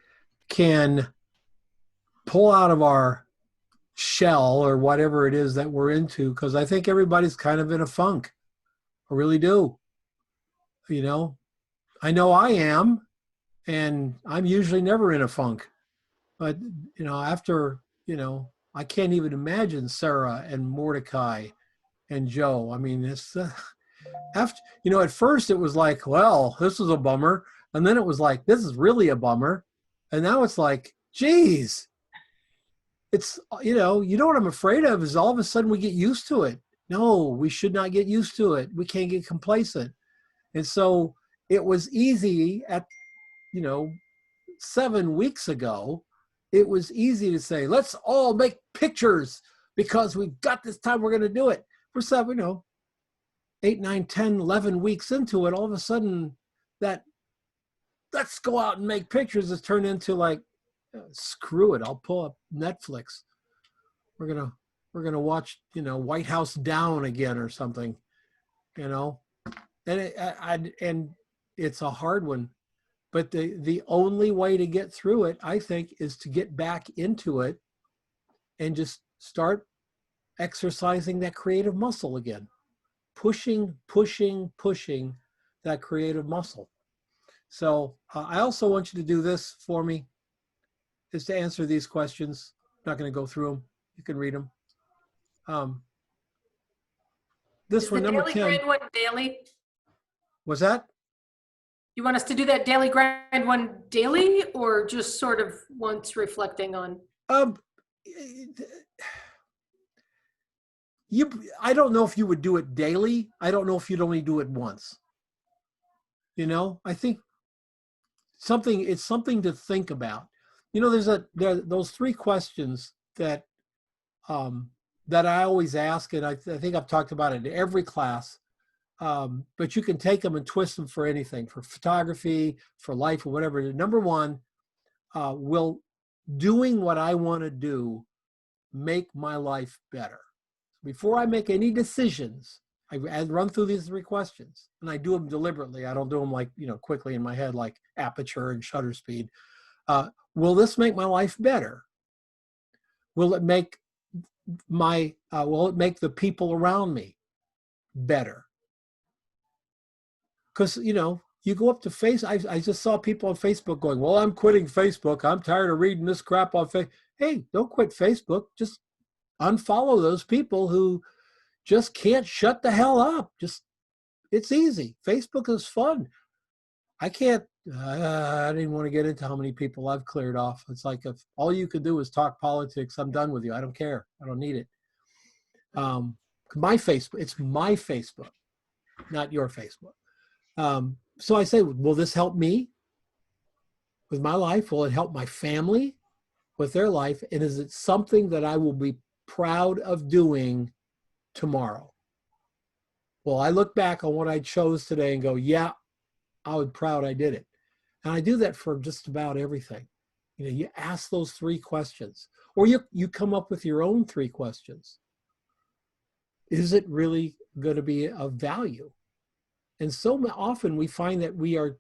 can pull out of our shell or whatever it is that we're into, because I think everybody's kind of in a funk. I really do. You know, I know I am, and I'm usually never in a funk. But, you know, after, you know, I can't even imagine Sarah and Mordecai and Joe. I mean, it's after, you know, at first it was like, well, this is a bummer. And then it was like, this is really a bummer. And now it's like, geez, it's, you know what I'm afraid of is all of a sudden we get used to it. No, we should not get used to it. We can't get complacent. And so it was easy at, you know, 7 weeks ago, it was easy to say, let's all make pictures because we've got this time, we're going to do it. For 7, you know, 8, 9, 10, 11 weeks into it, all of a sudden that let's go out and make pictures has turned into like, screw it, I'll pull up Netflix. We're gonna watch, you know, White House Down again or something, you know. And and it's a hard one, but the only way to get through it, I think, is to get back into it and just start exercising that creative muscle again, pushing that creative muscle. So I also want you to do this for me, is to answer these questions. I'm not going to go through them. You can read them. This Is one, the number daily 10. grind one daily? Was that? You want us to do that daily grind one daily, or just sort of once reflecting on? I don't know if you would do it daily. I don't know if you'd only do it once. You know, I think it's something to think about. You know, there are those 3 questions that that I always ask, and I think I've talked about it in every class. But you can take them and twist them for anything, for photography, for life, or whatever. Number 1, will doing what I want to do make my life better? Before I make any decisions, I run through these 3 questions, and I do them deliberately. I don't do them like, you know, quickly in my head, like aperture and shutter speed. Will this make my life better? Will it make the people around me better? Because, you know, you go up to Facebook. I just saw people on Facebook going, well, I'm quitting Facebook. I'm tired of reading this crap on Facebook. Hey, don't quit Facebook. Just unfollow those people who just can't shut the hell up. It's easy. Facebook is fun. I didn't want to get into how many people I've cleared off. It's like, if all you could do is talk politics, I'm done with you. I don't care. I don't need it. It's my Facebook, not your Facebook. So I say, will this help me with my life? Will it help my family with their life? And is it something that I will be proud of doing tomorrow? Well, I look back on what I chose today and go, yeah, I was proud I did it. And I do that for just about everything. You know, you ask those 3 questions, or you come up with your own 3 questions. Is it really going to be of value? And so often we find that we are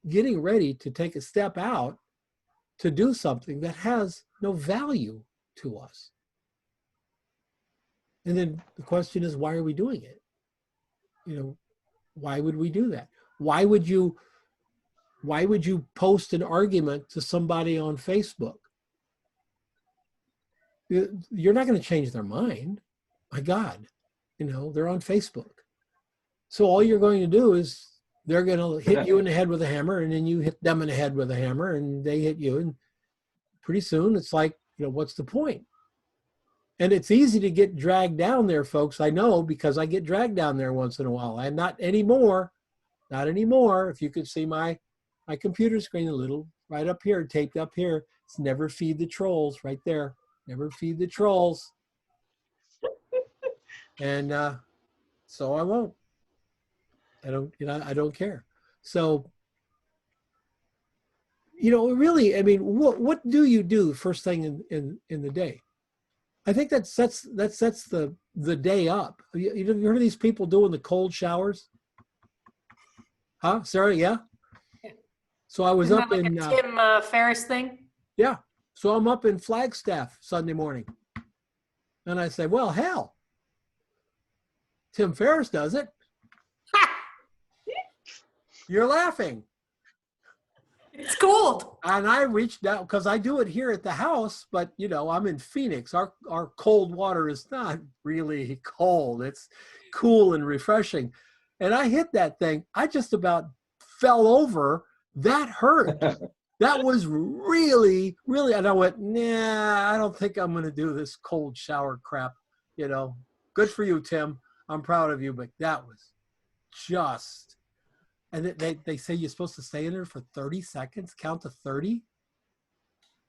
getting ready to take a step out to do something that has no value to us. And then the question is, why are we doing it? You know, why would we do that? Why would you post an argument to somebody on Facebook? You're not going to change their mind. My God, you know, they're on Facebook. So all you're going to do is they're going to hit you in the head with a hammer, and then you hit them in the head with a hammer, and they hit you. And pretty soon it's like, you know, what's the point? And it's easy to get dragged down there, folks. I know, because I get dragged down there once in a while. I'm not anymore. Not anymore. If you could see my computer screen, a little right up here, taped up here, it's never feed the trolls right there. Never feed the trolls. And so I won't. I don't, I don't care. So, really, I mean, what do you do first thing in the day? I think that sets the day up. You heard of these people doing the cold showers? Huh, Sarah? Yeah. So I was Isn't up that like in a Tim Ferriss thing? yeah. So I'm up in Flagstaff Sunday morning, and I say, well, hell, Tim Ferriss does it. You're laughing. It's cold. And I reached out because I do it here at the house, but I'm in Phoenix. Our cold water is not really cold. It's cool and refreshing. And I hit that thing. I just about fell over. That hurt. That was really, really, and I went, nah, I don't think I'm going to do this cold shower crap. Good for you, Tim. I'm proud of you, but that was just, and they say you're supposed to stay in there for 30 seconds, count to 30.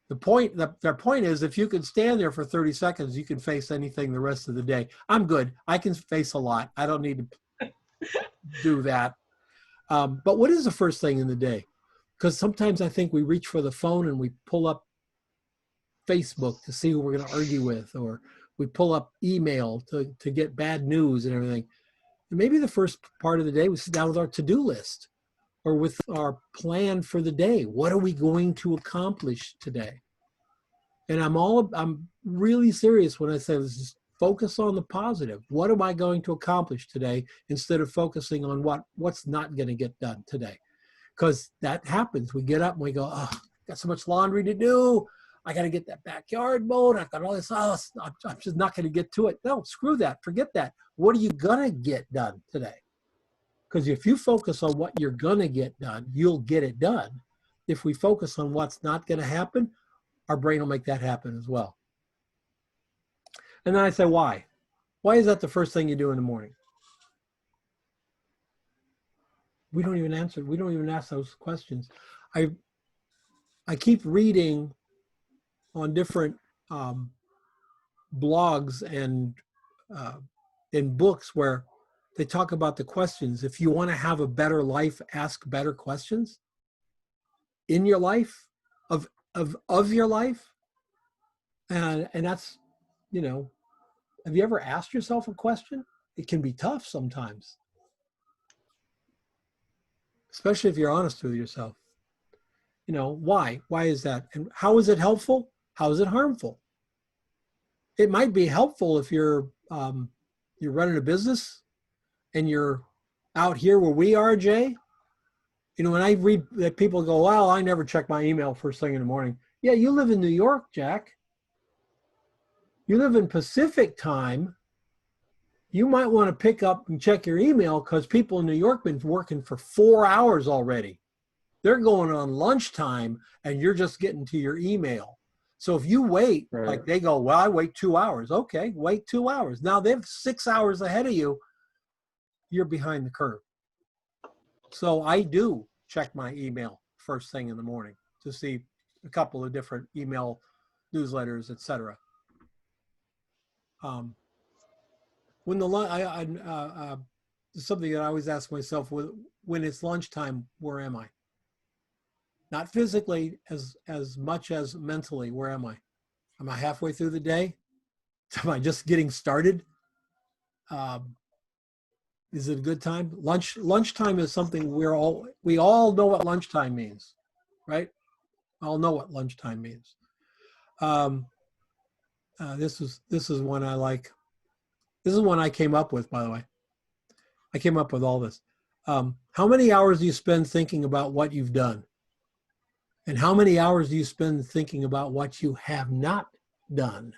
Their point is if you can stand there for 30 seconds, you can face anything the rest of the day. I'm good. I can face a lot. I don't need to do that. But what is the first thing in the day? Because sometimes I think we reach for the phone and we pull up Facebook to see who we're going to argue with, or we pull up email to get bad news and everything. And maybe the first part of the day we sit down with our to-do list or with our plan for the day. What are we going to accomplish today? And I'm really serious when I say this is focus on the positive. What am I going to accomplish today instead of focusing on what's not going to get done today? Because that happens. We get up and we go, oh, got so much laundry to do. I got to get that backyard mowed. I've got all this. Oh, I'm just not going to get to it. No, screw that. Forget that. What are you going to get done today? Because if you focus on what you're going to get done, you'll get it done. If we focus on what's not going to happen, our brain will make that happen as well. And then I say, why? Why is that the first thing you do in the morning? We don't even answer. We don't even ask those questions. I keep reading on different blogs and in books where they talk about the questions. If you want to have a better life, ask better questions in your life, of your life. And that's, have you ever asked yourself a question? It can be tough sometimes, especially if you're honest with yourself. Why? Why is that? And how is it helpful? How is it harmful? It might be helpful if you're running a business and you're out here where we are, Jay. When I read that people go, well, I never check my email first thing in the morning. Yeah, you live in New York, Jack. You live in Pacific time. You might want to pick up and check your email because people in New York have been working for 4 hours already. They're going on lunchtime and you're just getting to your email. So if you wait, Right. like they go, well, I wait 2 hours. Okay, wait 2 hours. Now they're 6 hours ahead of you. You're behind the curve. So I do check my email first thing in the morning to see a couple of different email newsletters, etc. When something that I always ask myself, when it's lunchtime, where am I? Not physically as much as mentally, where am I? Am I halfway through the day? Am I just getting started? Is it a good time? Lunchtime is something we all know what lunchtime means, right? All know what lunchtime means. This is one I like. This is one I came up with, by the way. I came up with all this. How many hours do you spend thinking about what you've done? And how many hours do you spend thinking about what you have not done?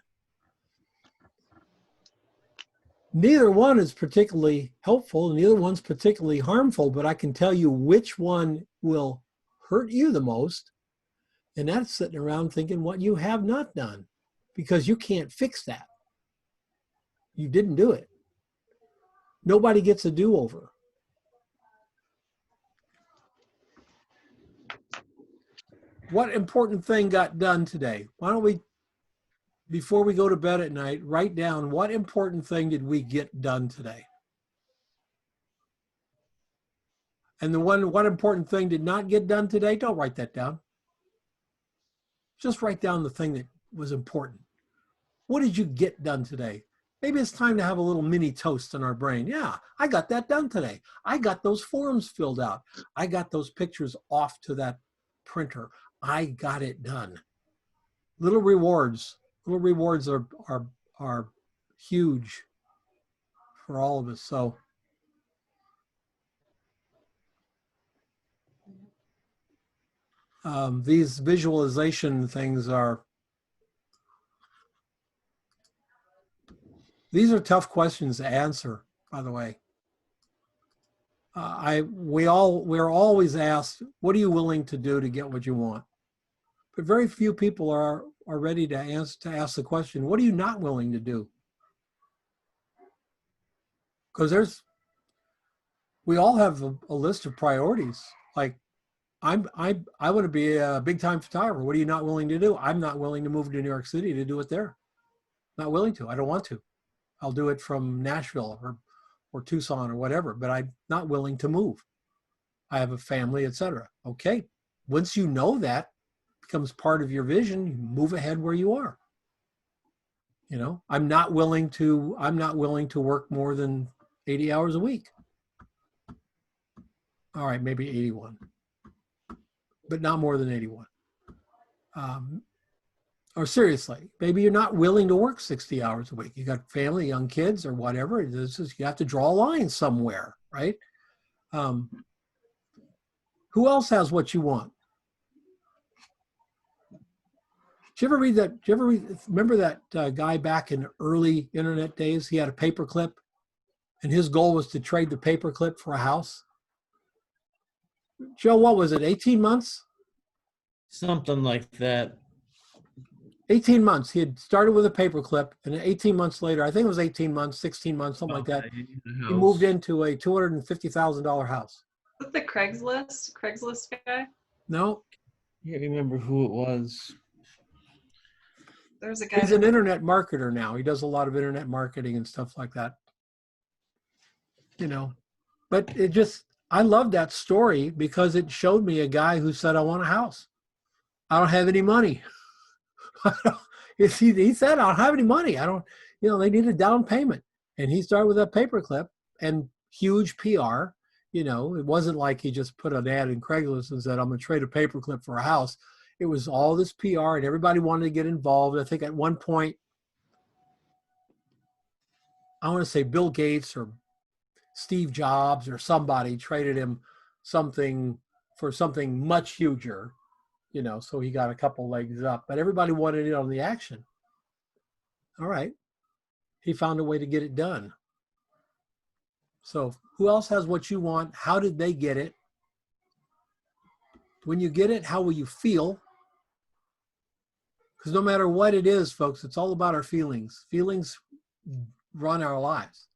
Neither one is particularly helpful, and neither one's particularly harmful, but I can tell you which one will hurt you the most, and that's sitting around thinking what you have not done, because you can't fix that. You didn't do it. Nobody gets a do-over. What important thing got done today? Why don't we before we go to bed at night, write down what important thing did we get done today? And the what important thing did not get done today, don't write that down. Just write down the thing that was important. What did you get done today? Maybe it's time to have a little mini toast in our brain. Yeah, I got that done today. I got those forms filled out. I got those pictures off to that printer. I got it done. Little rewards are huge for all of us. So these visualization things these are tough questions to answer, by the way. We're always asked, what are you willing to do to get what you want? But very few people are ready to ask the question, what are you not willing to do? Because we all have a list of priorities. Like, I want to be a big time photographer. What are you not willing to do? I'm not willing to move to New York City to do it there. Not willing to. I don't want to. I'll do it from Nashville or Tucson or whatever, but I'm not willing to move. I have a family, etc. Okay. Once you know that becomes part of your vision, you move ahead where you are. You know, I'm not willing to work more than 80 hours a week. All right, maybe 81, but not more than 81. Or seriously, maybe you're not willing to work 60 hours a week. You got family, young kids, or whatever. You have to draw a line somewhere, right? Who else has what you want? Did you ever read that? Remember that guy back in early internet days? He had a paperclip, and his goal was to trade the paperclip for a house. Joe, what was it? 18 months? Something like that. 18 months. He had started with a paperclip, and 18 months later, I think it was 18 months, 16 months, something like that, he moved into a $250,000 house. With the Craigslist guy? No. I can't remember who it was. There's a guy. He's an internet marketer now. He does a lot of internet marketing and stuff like that. You know, but I love that story because it showed me a guy who said, I want a house. I don't have any money. He said, I don't have any money. They need a down payment. And he started with a paperclip and huge PR. You know, it wasn't like he just put an ad in Craigslist and said, I'm going to trade a paperclip for a house. It was all this PR and everybody wanted to get involved. I think at one point, I want to say Bill Gates or Steve Jobs or somebody traded him something for something much huger. You know, so he got a couple legs up, but everybody wanted it on the action. All right. He found a way to get it done. So who else has what you want? How did they get it? When you get it, how will you feel? Because no matter what it is, folks, it's all about our feelings. Feelings run our lives.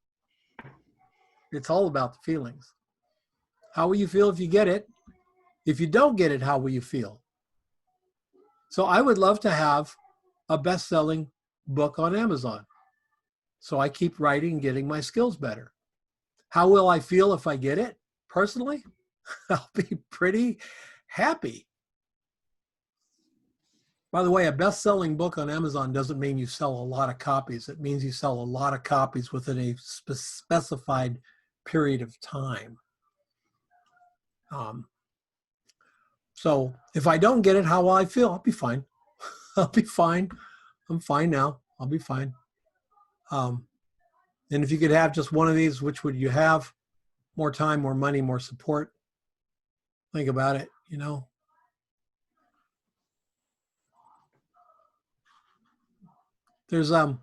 It's all about the feelings. How will you feel if you get it? If you don't get it, how will you feel? So I would love to have a best-selling book on Amazon. So I keep writing and getting my skills better. How will I feel if I get it? Personally, I'll be pretty happy. By the way, a best-selling book on Amazon doesn't mean you sell a lot of copies. It means you sell a lot of copies within a specified period of time. So if I don't get it, how will I feel? I'll be fine. I'll be fine. I'm fine now. I'll be fine. And if you could have just one of these, which would you have? More time, more money, more support. Think about it, you know. There's a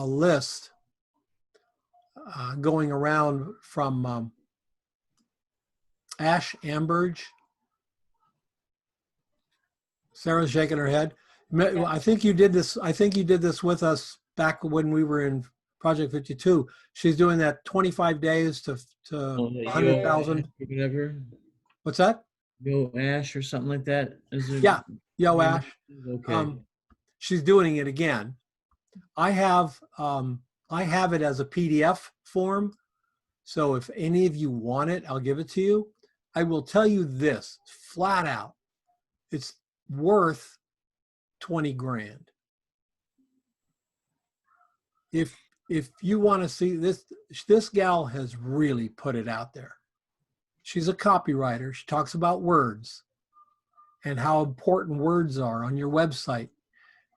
list going around from Ash Amberge. Sarah's shaking her head. I think you did this. I think you did this with us back when we were in Project 52. She's doing that 25 days to 100,000. Whatever. What's that? Go Ash or something like that. Is there... Yeah. Yo, Yeah, Ash. okay. She's doing it again. I have it as a PDF form. So if any of you want it, I'll give it to you. I will tell you this flat out. It's worth 20 grand. If you want to see this gal has really put it out there. She's a copywriter. She talks about words and how important words are on your website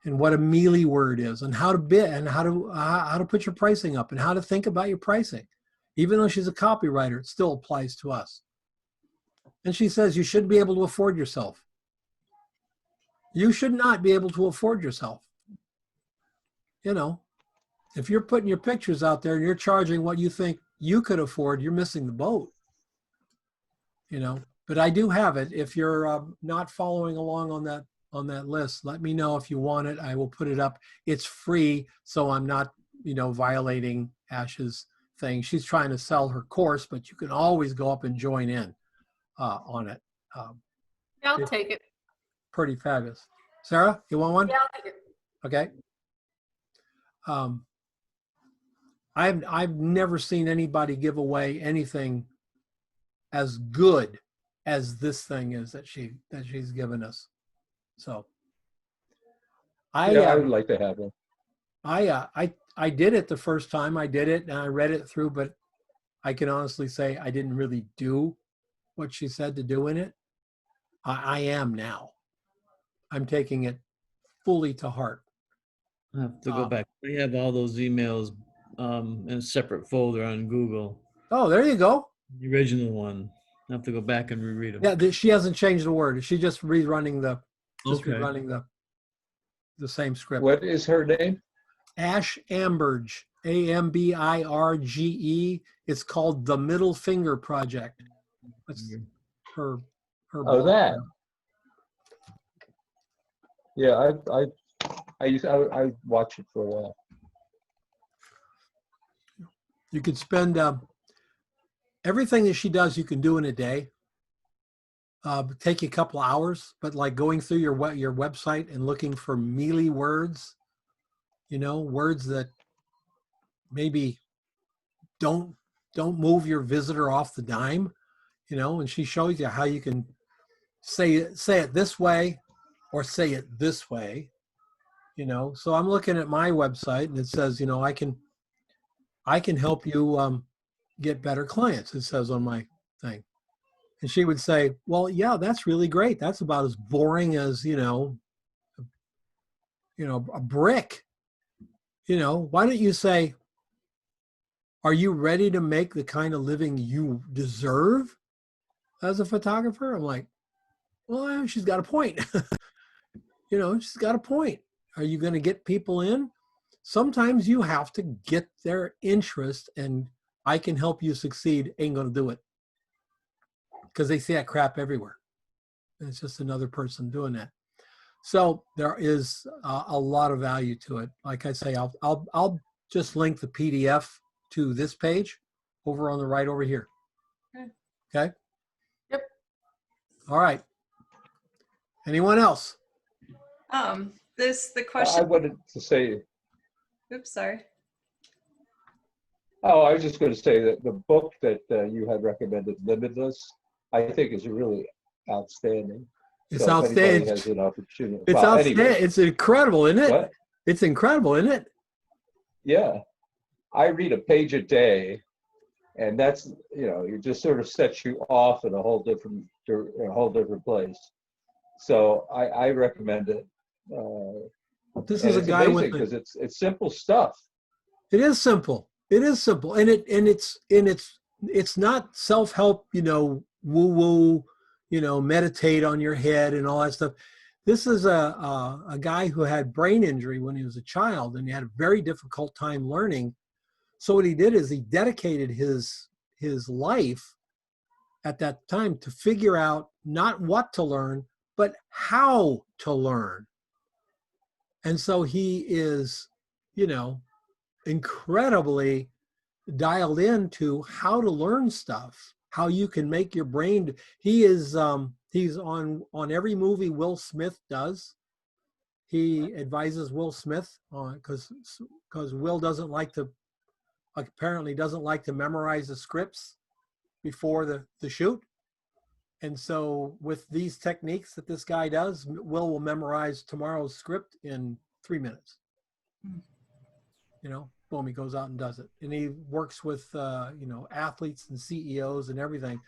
and what a mealy word is and how to bid and how to put your pricing up and how to think about your pricing. Even though she's a copywriter, it still applies to us. And she says you should be able to afford yourself. You should not be able to afford yourself. You know, if you're putting your pictures out there and you're charging what you think you could afford, you're missing the boat. You know, but I do have it. If you're not following along on that list, let me know if you want it. I will put it up. It's free, so I'm not, violating Ash's thing. She's trying to sell her course, but you can always go up and join in on it. Yeah, I'll take it. Pretty fabulous. Sarah, you want one? Yeah, I'll take it. Okay. I've never seen anybody give away anything as good as this thing is that she's given us. So I would like to have it. I did it the first time I did it and I read it through, but I can honestly say I didn't really do what she said to do in it. I am now. I'm taking it fully to heart. I have to go back. We have all those emails in a separate folder on Google. Oh, there you go. The original one. I have to go back and reread them. Yeah, she hasn't changed a word. She's just rerunning Okay. the same script. What is her name? Ash Amberge, Ambirge. It's called The Middle Finger Project. That's her. Oh, that. Yeah, I watched it for a while. You could spend everything that she does. You can do in a day. Take you a couple hours, but like going through your website and looking for mealy words, words that maybe don't move your visitor off the dime, and she shows you how you can say it this way or say it this way, So I'm looking at my website and it says, I can help you get better clients. It says on my thing. And she would say, well, yeah, that's really great. That's about as boring as, a brick. Why don't you say, are you ready to make the kind of living you deserve as a photographer? I'm like, well, she's got a point. She's got a point. Are you going to get people in? Sometimes you have to get their interest, and I can help you succeed ain't going to do it. Because they see that crap everywhere. And it's just another person doing that. So there is a lot of value to it. Like I say, I'll just link the PDF to this page over on the right over here. Okay? Yep. All right. Anyone else? The I question. wanted to say, Oops, sorry. I was just going to say that the book that you had recommended, Limitless, I think is really outstanding. It's so outstanding. If anybody has an opportunity. It's well, outstanding. Anyway. It's incredible, isn't it? What? It's incredible, isn't it? Yeah. I read a page a day, and that's, it just sort of sets you off in a whole different place. So I recommend it. This is a guy with because it's simple stuff. It is simple. It is simple, and it's not self-help. Woo-woo. Meditate on your head and all that stuff. This is a guy who had brain injury when he was a child, and he had a very difficult time learning. So what he did is he dedicated his life at that time to figure out not what to learn, but how to learn. And so he is, incredibly dialed into how to learn stuff, how you can make your brain. He He's on every movie Will Smith does. He advises Will Smith on because Will doesn't like to apparently doesn't like to memorize the scripts before the shoot. And so with these techniques that this guy does, will memorize tomorrow's script in 3 minutes. You know, boom, he goes out and does it. And he works with, you know, athletes and CEOs and everything.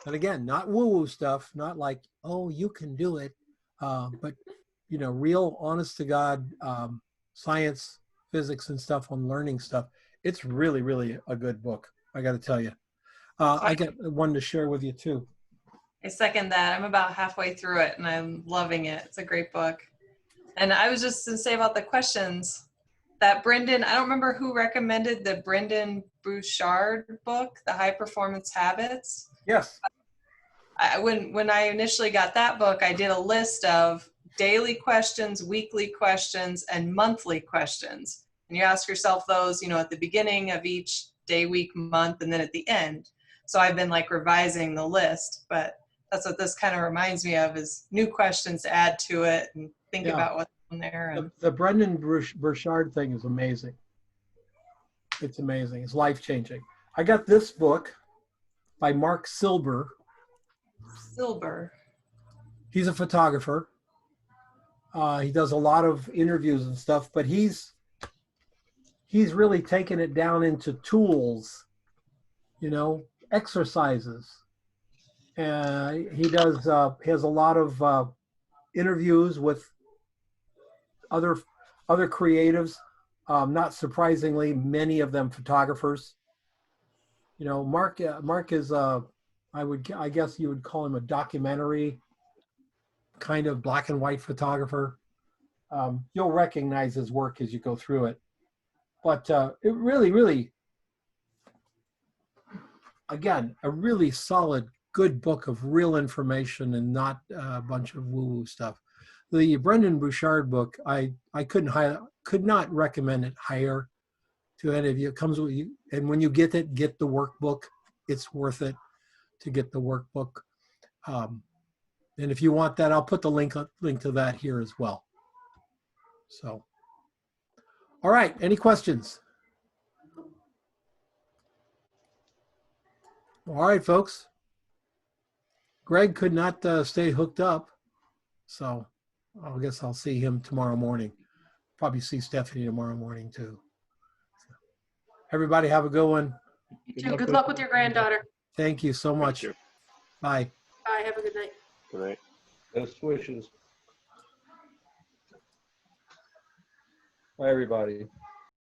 And again, not woo-woo stuff, not like, oh, you can do it. But, you know, real honest to God science, physics and stuff on learning stuff. It's really, really a good book. I got to tell you. I got one to share with you too. I second that. I'm about halfway through it and I'm loving it. It's a great book. And I was just to say about the questions that Brendan, I don't remember who recommended the Brendan Bouchard book, The High Performance Habits. Yes. When I initially got that book, I did a list of daily questions, weekly questions, and monthly questions. And you ask yourself those, you know, at the beginning of each day, week, month, and then at the end. So I've been like revising the list, but that's what this kind of reminds me of is new questions to add to it and think about what's on there. And The Brendan Burchard thing is amazing. It's amazing. It's life-changing. I got this book by Mark Silber. He's a photographer. He does a lot of interviews and stuff, but he's really taken it down into tools, you know, exercises. He has a lot of interviews with other creatives. Not surprisingly, many of them photographers. You know, Mark is I guess you would call him a documentary kind of black and white photographer. You'll recognize his work as you go through it. But it really, really, again, a really solid, good book of real information and not a bunch of woo-woo stuff. The Brendan Bouchard book, I could not recommend it higher to any of you. It comes with you, and when you get it, get the workbook. It's worth it to get the workbook. And if you want that, I'll put the link to that here as well. So, all right, any questions? All right, folks. Greg could not stay hooked up, so I guess I'll see him tomorrow morning. Probably see Stephanie tomorrow morning too. So, everybody have a good one. You too. Good luck with your granddaughter. Thank you so much. you. Bye. Bye. Have a good night. Good night. Best wishes. Bye, everybody.